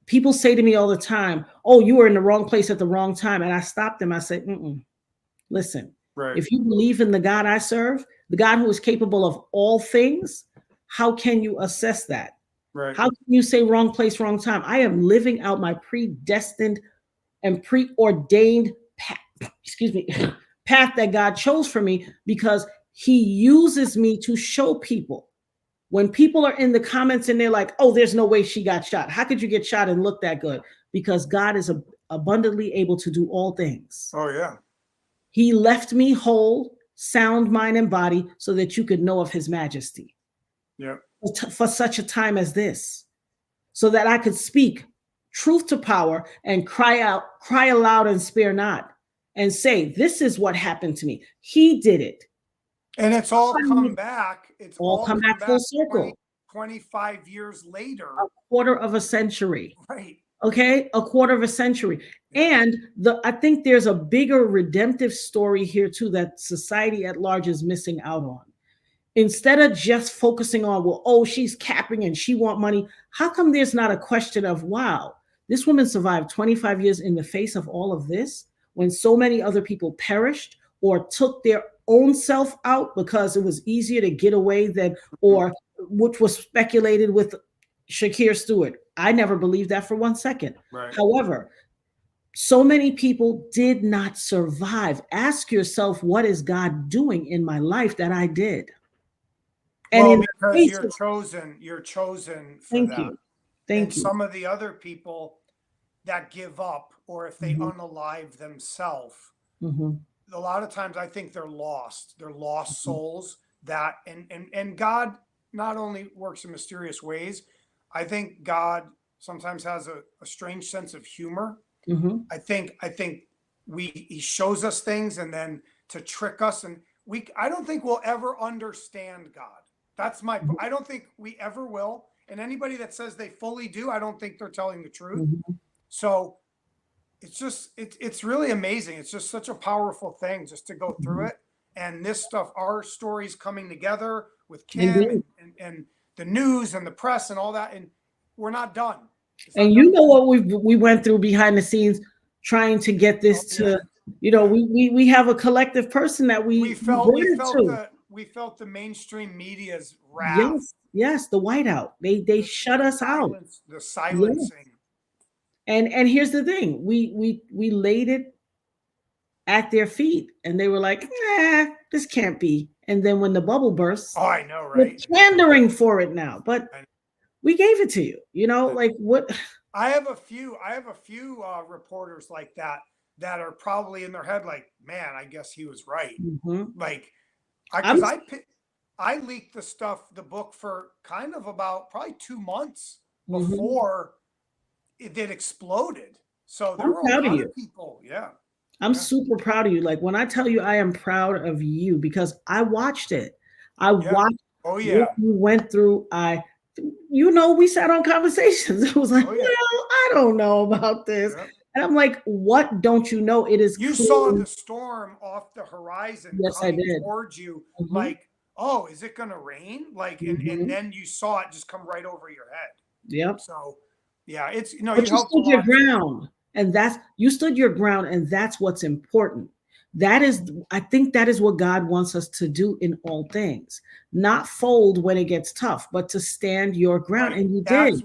people say to me all the time, oh, you were in the wrong place at the wrong time. And I stopped them. I said, listen, Right. if you believe in the God I serve, the God who is capable of all things, how can you assess that? Right. How can you say wrong place, wrong time? I am living out my predestined and preordained path that God chose for me, because he uses me to show people. When people are in the comments and they're like, oh, there's no way she got shot. How could you get shot and look that good? Because God is abundantly able to do all things. Oh, yeah. He left me whole, sound, mind, and body so that you could know of his majesty. Yeah. For such a time as this, so that I could speak truth to power and cry aloud and spare not, and say, this is what happened to me. He did it. And it's all come back. It's all come back full circle. 25 years later. A quarter of a century. Right. Okay, a quarter of a century. And I think there's a bigger redemptive story here too that society at large is missing out on. Instead of just focusing on, well, oh, she's capping and she want money. How come there's not a question of, wow, this woman survived 25 years in the face of all of this when so many other people perished or took their own self out because it was easier to get away than, or which was speculated with Shakir Stewart. I never believed that for 1 second. Right. However, so many people did not survive. Ask yourself, what is God doing in my life that I did? And well, because you're chosen for thank that. you. Thank you. Some of the other people that give up, or if they unalive themselves, a lot of times I think they're lost. They're lost souls that, and God not only works in mysterious ways, I think God sometimes has a strange sense of humor. I think he shows us things and then to trick us, and I don't think we'll ever understand God. That's I don't think we ever will. And anybody that says they fully do, I don't think they're telling the truth. So it's really amazing. It's just such a powerful thing just to go through it. And this stuff, our stories coming together with Kim and the news and the press and all that. And we're not done. And you know what we went through behind the scenes trying to get this to, you know, we have a collective person that we felt the mainstream media's wrath. Yes, the whiteout. They shut us out. The silencing. And here's the thing: we laid it at their feet. And they were like, nah, this can't be. And then when the bubble bursts, Oh, I know, we're right? pandering for it now. But I know. we gave it to you, you know, like what? I have a few reporters like that are probably in their head like, man, I guess he was right. Mhm. Like, I'm because I leaked the book for kind of about probably 2 months Mhm. before it exploded. So there I'm were a proud of lot you. of people. Yeah. I'm Yeah. super proud of you. Like when I tell you I am proud of you because I watched it. I Yeah. watched Oh what yeah. you went through. You know, we sat on conversations. It was like, Oh yeah. well, I don't know about this. Yep. And I'm like, what don't you know? It is You clear. saw the storm off the horizon Yes, I coming did. towards you, Mhm. like, oh, is it gonna rain? Like, and Mhm. then you saw it just come right over your head. Yep. So yeah, it's But you you helped a stood your lot. Too. ground. And you stood your ground, and that's what's important. That is, I think that is what God wants us to do in all things. Not fold when it gets tough, but to stand your ground. Right. And you did.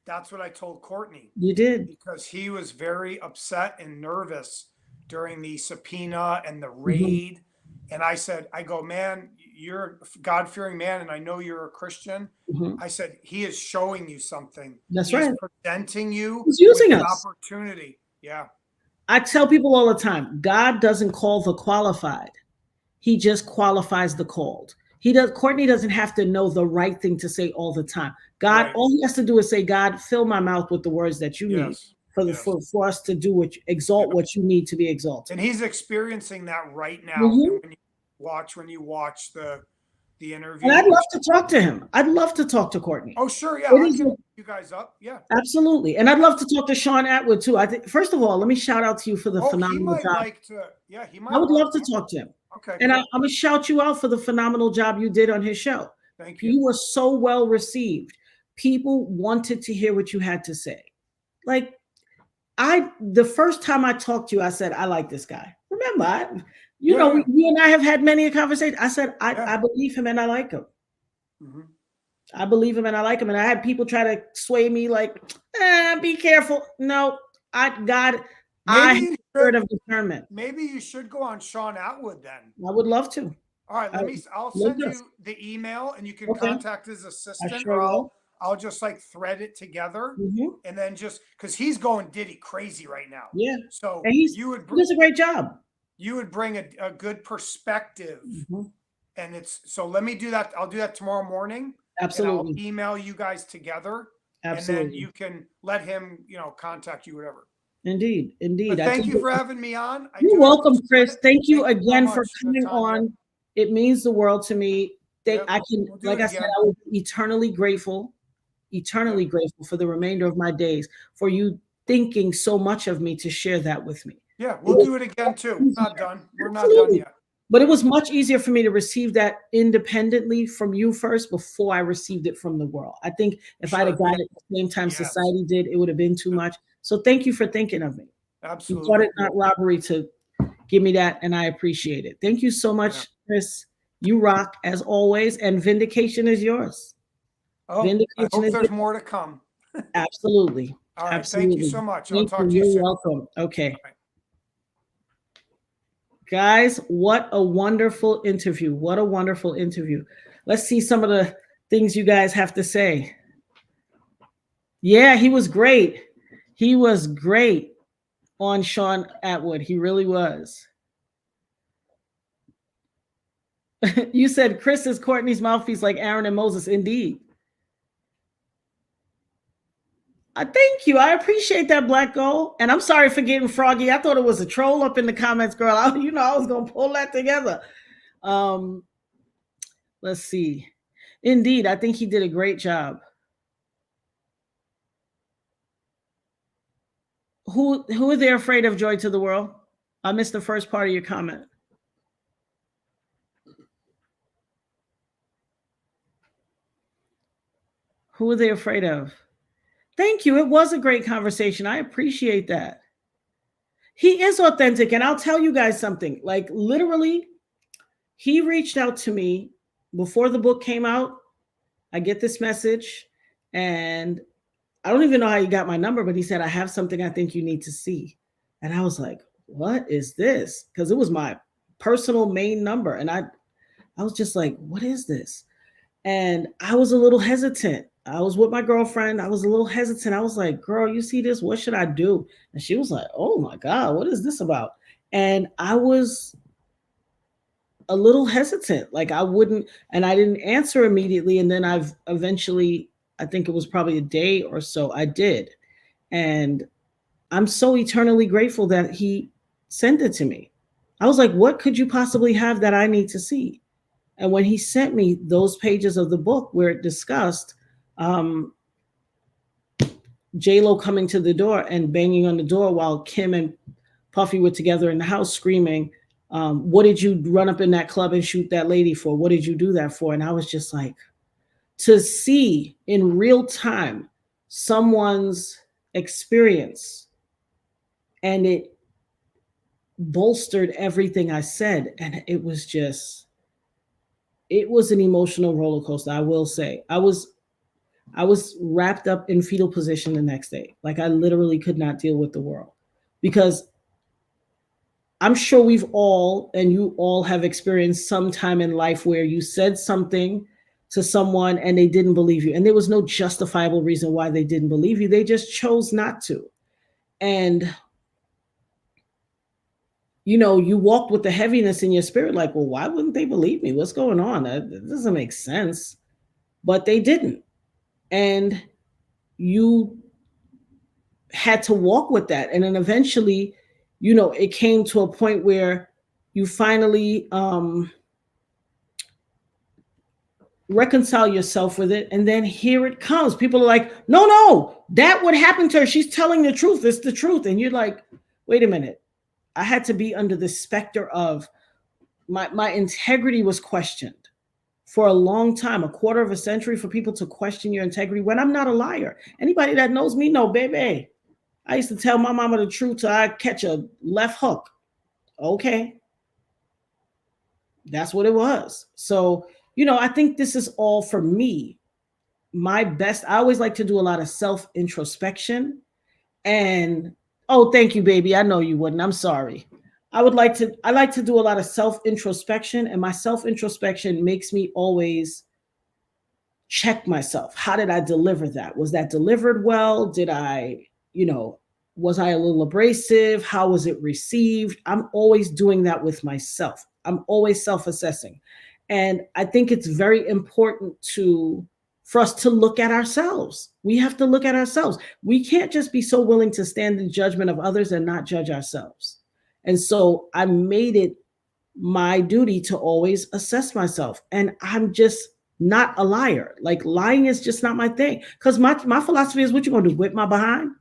That's what I told Courtney, You did. because he was very upset and nervous during the subpoena and the Mhm. raid. And I said, I go, man, you're a God-fearing man, and I know you're a Christian. Mhm. I said, he is showing you something. That's He's right. presenting you He's using with an us. opportunity. Yeah. I tell people all the time, God doesn't call the qualified. He just qualifies the called. Courtney doesn't have to know the right thing to say all the time. God, Right. all he has to do is say, God, fill my mouth with the words that you need Yes. for Yes. for us to do exalt Yeah. what you need to be exalted. And he's experiencing that right now. Mhm. And when you watch the interview. And I'd love to talk to him. I'd love to talk to Courtney. Oh, sure. Yeah. It I is can hook you guys up. Yeah. absolutely. And I'd love to talk to Sean Atwood too. I think, first of all, let me shout out to you for the Oh, he phenomenal might job. like to. Yeah, he might. I would love to talk to him. Okay. And Cool. I'm going to shout you out for the phenomenal job you did on his show. Thank you. You were so well received. People wanted to hear what you had to say. Like the first time I talked to you, I said, I like this guy. Remember, you and I have had many a conversation. I said, I believe him and I like him. Mm-hmm. I believe him and I like him. And I had people try to sway me like, be careful. No, I have a spirit of discernment. Maybe you should go on Sean Atwood then. I would love to. All right, I'll send you the email, and you can contact his assistant, or I'll just like thread it together, and then just because he's going Diddy crazy right now. Yeah. So he does a great job. You would bring a good perspective, and so let me do that. I'll do that tomorrow morning. Absolutely. And I'll email you guys together. Absolutely. And then you can let him, contact you, whatever. Indeed. But thank you for having me on. You're welcome, Chris. Thank you again for coming on. It means the world to me. I can, like I said, I will be eternally grateful for the remainder of my days for you thinking so much of me to share that with me. Yeah, we'll do it again too. We're not done. We're not done yet. But it was much easier for me to receive that independently from you first before I received it from the world. I think if I'd have gotten it at the same time society did, it would have been too much. So thank you for thinking of me. Absolutely. You thought it not robbery to give me that, and I appreciate it. Thank you so much, Chris. You rock as always, and Vindication is yours. Oh, I hope there's more to come. Absolutely. All right. Absolutely. Thank you so much. I'll talk to you soon. You're welcome. Okay. Guys, what a wonderful interview. What a wonderful interview. Let's see some of the things you guys have to say. Yeah, he was great. He was great on Sean Atwood. He really was. You said Chris is Courtney's mouthpiece like Aaron and Moses. Indeed. Thank you. I appreciate that, Black Gold. And I'm sorry for getting froggy. I thought it was a troll up in the comments, girl. I was going to pull that together. Let's see. Indeed, I think he did a great job. Who are they afraid of? Joy to the world? I missed the first part of your comment. Who are they afraid of? Thank you. It was a great conversation. I appreciate that. He is authentic. And I'll tell you guys something. Like literally, he reached out to me before the book came out. I get this message and I don't even know how he got my number, but he said, I have something I think you need to see. And I was like, what is this? Because it was my personal main number. And I was just like, what is this? And I was a little hesitant. I was with my girlfriend. I was a little hesitant. I was like, girl, you see this? What should I do? And she was like, oh my God, what is this about? And I was a little hesitant. Like I wouldn't, and I didn't answer immediately. And then I've eventually, I think it was probably a day or so, I did. And I'm so eternally grateful that he sent it to me. I was like, what could you possibly have that I need to see? And when he sent me those pages of the book where it discussed J-Lo coming to the door and banging on the door while Kim and Puffy were together in the house screaming, what did you run up in that club and shoot that lady for? What did you do that for? And I was just like, to see in real time someone's experience, and it bolstered everything I said. And it was an emotional roller coaster. I will say I was wrapped up in fetal position the next day. Like I literally could not deal with the world, because I'm sure we've all, and you all have experienced some time in life where you said something to someone and they didn't believe you. And there was no justifiable reason why they didn't believe you. They just chose not to. And, you know, you walked with the heaviness in your spirit, like, well, why wouldn't they believe me? What's going on? That doesn't make sense. But they didn't. And you had to walk with that. And then eventually, you know, it came to a point where you finally reconcile yourself with it. And then here it comes. People are like, no, that would happen to her. She's telling the truth. It's the truth. And you're like, wait a minute. I had to be under the specter of my integrity was questioned for a long time, a quarter of a century, for people to question your integrity when I'm not a liar. Anybody that knows me know, baby, I used to tell my mama the truth till I catch a left hook. Okay. That's what it was. So, you know, I think this is all for me. My best, I always like to do a lot of self-introspection. And, oh, thank you, baby. I know you wouldn't. I'm sorry. I like to do a lot of self-introspection, and my self-introspection makes me always check myself. How did I deliver that? Was that delivered well? Did I, you know, was I a little abrasive? How was it received? I'm always doing that with myself. I'm always self-assessing. And I think it's very important for us to look at ourselves. We have to look at ourselves. We can't just be so willing to stand in judgment of others and not judge ourselves. And so I made it my duty to always assess myself. And I'm just not a liar. Like lying is just not my thing. Because my philosophy is, what you going to do, whip my behind?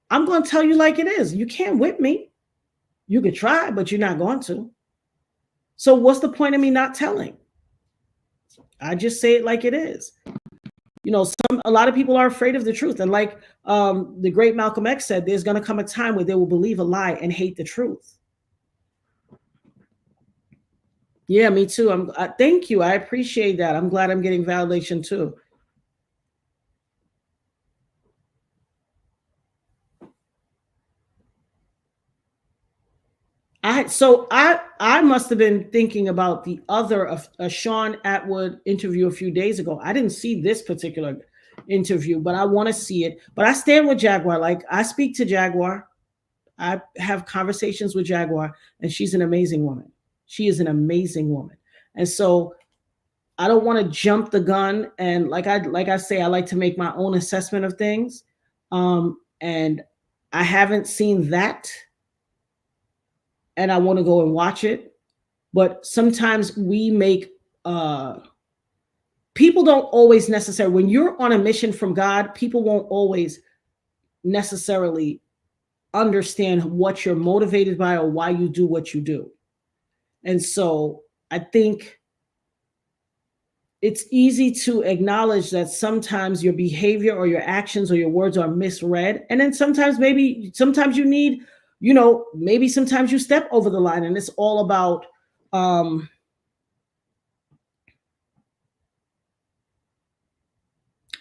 I'm going to tell you like it is. You can't whip me. You could try, but you're not going to. So what's the point of me not telling? I just say it like it is. You know, a lot of people are afraid of the truth. And like the great Malcolm X said, there's going to come a time where they will believe a lie and hate the truth. Yeah, me too. Thank you. I appreciate that. I'm glad I'm getting validation too. I must have been thinking about the other Sean Atwood interview a few days ago. I didn't see this particular interview, but I want to see it. But I stand with Jaguar. Like I speak to Jaguar. I have conversations with Jaguar, and she's an amazing woman. She is an amazing woman. And so I don't want to jump the gun. And like I say, I like to make my own assessment of things. And I haven't seen that. And I want to go and watch it. But sometimes we make people don't always necessarily, when you're on a mission from God, people won't always necessarily understand what you're motivated by or why you do what you do. And so I think it's easy to acknowledge that sometimes your behavior or your actions or your words are misread. And then sometimes you need, you know, maybe sometimes you step over the line, and it's all about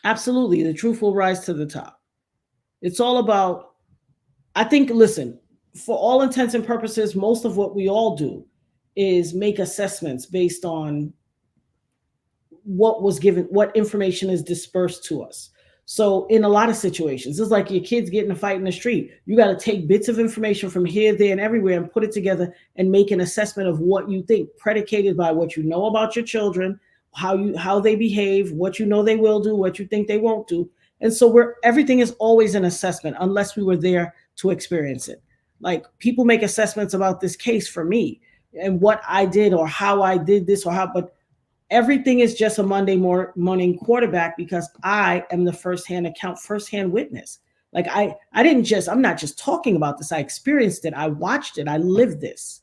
absolutely, the truth will rise to the top. It's all about, I think, listen, for all intents and purposes, most of what we all do is make assessments based on what was given, what information is dispersed to us. So in a lot of situations, it's like your kids get in a fight in the street. You got to take bits of information from here, there, and everywhere and put it together and make an assessment of what you think, predicated by what you know about your children, how they behave, what you know they will do, what you think they won't do. And so everything is always an assessment unless we were there to experience it. Like people make assessments about this case for me and what I did or how I did this but everything is just a Monday morning quarterback because I am the firsthand witness. Like I'm not just talking about this. I experienced it. I watched it. I lived this.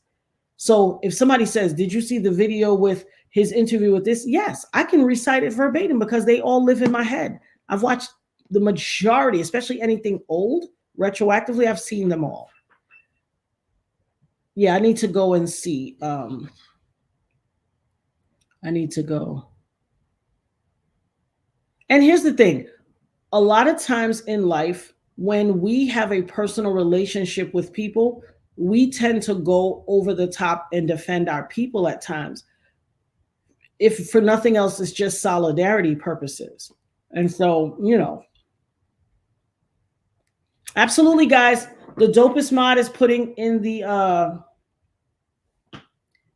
So if somebody says, did you see the video with his interview with this? Yes, I can recite it verbatim because they all live in my head. I've watched the majority, especially anything old, retroactively, I've seen them all. Yeah, I need to go and see. I need to go. And here's the thing. A lot of times in life, when we have a personal relationship with people, we tend to go over the top and defend our people at times. If for nothing else, it's just solidarity purposes. And so, absolutely, guys. The dopest mod is putting in the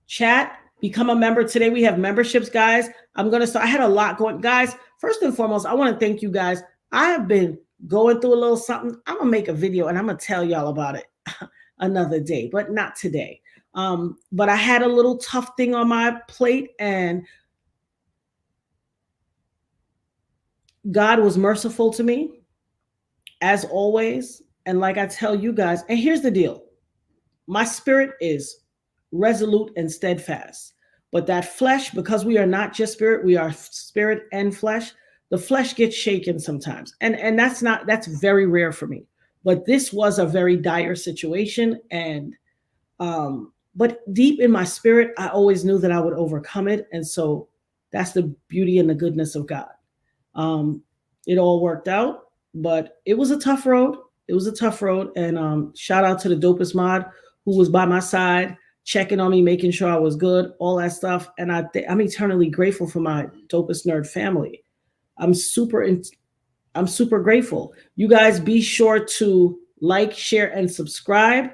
chat. Become a member today. We have memberships, guys. I'm going to start. I had a lot going. Guys, first and foremost, I want to thank you guys. I have been going through a little something. I'm going to make a video and I'm going to tell y'all about it another day, but not today. But I had a little tough thing on my plate and God was merciful to me as always. And like I tell you guys, and here's the deal. My spirit is resolute and steadfast, but that flesh, because we are not just spirit, we are spirit and flesh. The flesh gets shaken sometimes, and that's very rare for me. But this was a very dire situation, and but deep in my spirit, I always knew that I would overcome it, and so that's the beauty and the goodness of God. It all worked out, but it was a tough road. It was a tough road, and shout out to the dopest mod who was by my side, checking on me, making sure I was good, all that stuff. And I'm eternally grateful for my dopest nerd family. I'm super grateful. You guys be sure to like, share, and subscribe.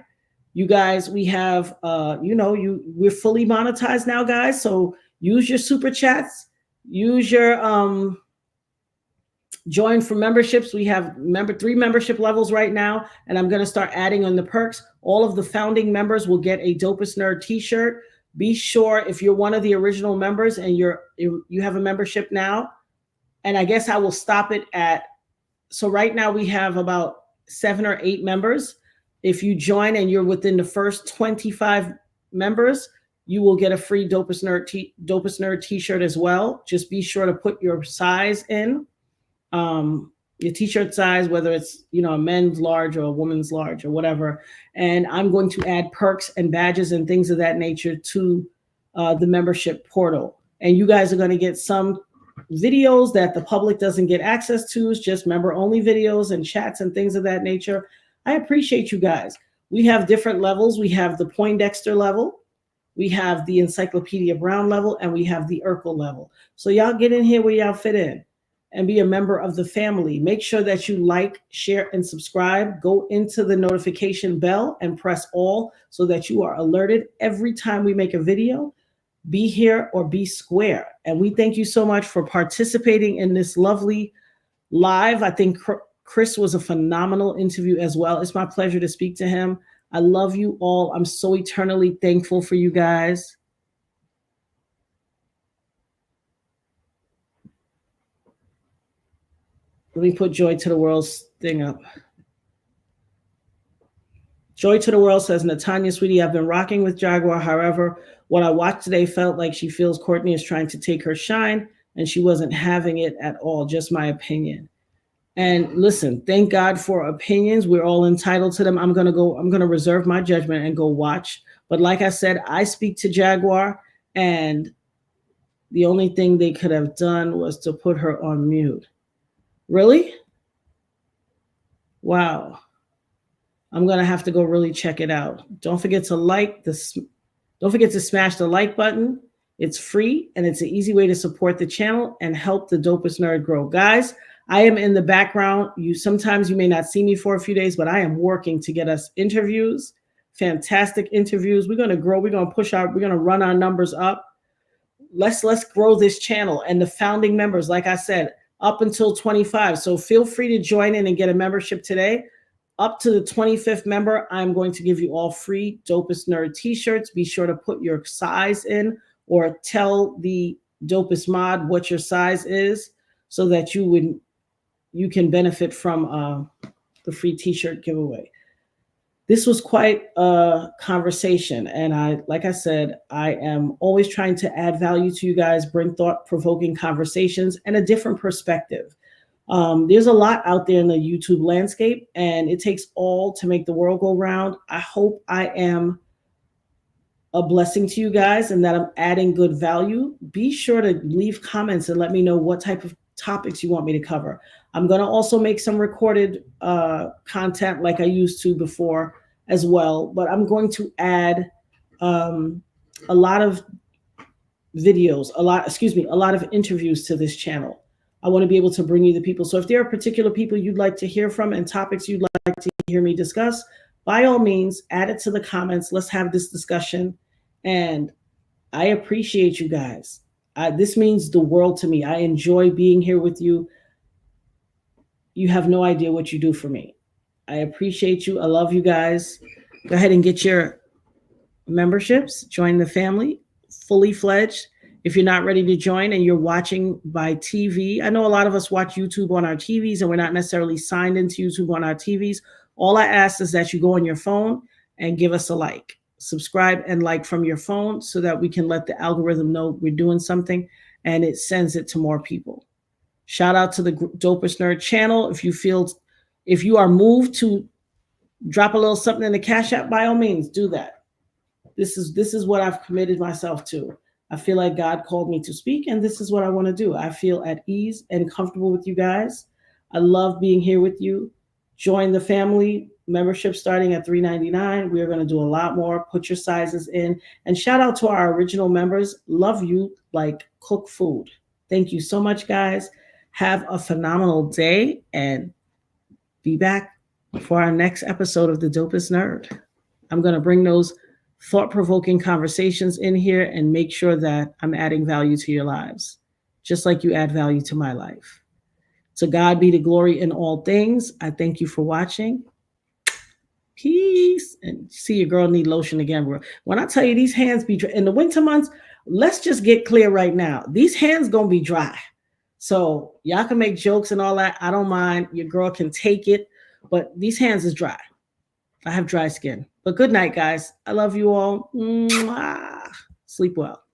You guys, we have, we're fully monetized now, guys. So use your super chats, use your, join for memberships. We have 3 membership levels right now, and I'm going to start adding on the perks. All of the founding members will get a Dopest Nerd t-shirt. Be sure if you're one of the original members and you have a membership now, and I guess I will stop it so right now we have about 7 or 8 members. If you join and you're within the first 25 members, you will get a free Dopest Nerd t-shirt as well. Just be sure to put your size in. Your t-shirt size, whether it's, a men's large or a woman's large or whatever. And I'm going to add perks and badges and things of that nature to the membership portal. And you guys are going to get some videos that the public doesn't get access to. It's just member only videos and chats and things of that nature. I appreciate you guys. We have different levels. We have the Poindexter level. We have the Encyclopedia Brown level, and we have the Urkel level. So y'all get in here where y'all fit in and be a member of the family. Make sure that you like, share, and subscribe. Go into the notification bell and press all so that you are alerted every time we make a video. Be here or be square. And we thank you so much for participating in this lovely live. I think Chris was a phenomenal interview as well. It's my pleasure to speak to him. I love you all. I'm so eternally thankful for you guys. Let me put Joy to the World's thing up. Joy to the World says, Natania, sweetie, I've been rocking with Jaguar. However, what I watched today felt like she feels Courtney is trying to take her shine, and she wasn't having it at all. Just my opinion. And listen, thank God for opinions. We're all entitled to them. I'm going to reserve my judgment and go watch. But like I said, I speak to Jaguar, and the only thing they could have done was to put her on mute. Really? Wow. I'm going to have to go really check it out. Don't forget to don't forget to smash the like button. It's free and it's an easy way to support the channel and help the Dopest Nerd grow. Guys, I am in the background. Sometimes you may not see me for a few days, but I am working to get us interviews, fantastic interviews. We're going to grow. We're going to run our numbers up. Let's grow this channel. And the founding members, like I said, up until 25. So feel free to join in and get a membership today. Up to the 25th member, I'm going to give you all free Dopest Nerd t-shirts. Be sure to put your size in or tell the Dopest Mod what your size is so that you can benefit from the free t-shirt giveaway. This was quite a conversation. And like I said, I am always trying to add value to you guys, bring thought-provoking conversations and a different perspective. There's a lot out there in the YouTube landscape, and it takes all to make the world go round. I hope I am a blessing to you guys and that I'm adding good value. Be sure to leave comments and let me know what type of topics you want me to cover. I'm going to also make some recorded content like I used to before as well, but I'm going to add a lot of videos, a lot of interviews to this channel. I want to be able to bring you the people. So if there are particular people you'd like to hear from and topics you'd like to hear me discuss, by all means, add it to the comments. Let's have this discussion. And I appreciate you guys. This means the world to me. I enjoy being here with you. You have no idea what you do for me. I appreciate you. I love you guys. Go ahead and get your memberships. Join the family, fully fledged. If you're not ready to join and you're watching by TV, I know a lot of us watch YouTube on our TVs and we're not necessarily signed into YouTube on our TVs. All I ask is that you go on your phone and give us a like. Subscribe and like from your phone so that we can let the algorithm know we're doing something and it sends it to more people. Shout out to the Dopest Nerd channel. If you are moved to drop a little something in the Cash App, by all means, do that. This is what I've committed myself to. I feel like God called me to speak, and this is what I want to do. I feel at ease and comfortable with you guys. I love being here with you. Join the family. Membership starting at $3.99. We are going to do a lot more. Put your sizes in. And shout out to our original members. Love you like cook food. Thank you so much, guys. Have a phenomenal day and be back for our next episode of The Dopest Nerd. I'm going to bring those thought-provoking conversations in here and make sure that I'm adding value to your lives, just like you add value to my life. To God be the glory in all things. I thank you for watching. Peace. And see your girl need lotion again, bro. When I tell you these hands be dry in the winter months, let's just get clear right now. These hands gonna be dry. So y'all can make jokes and all that. I don't mind. Your girl can take it, but these hands is dry. I have dry skin. But good night, guys. I love you all. Mwah. Sleep well.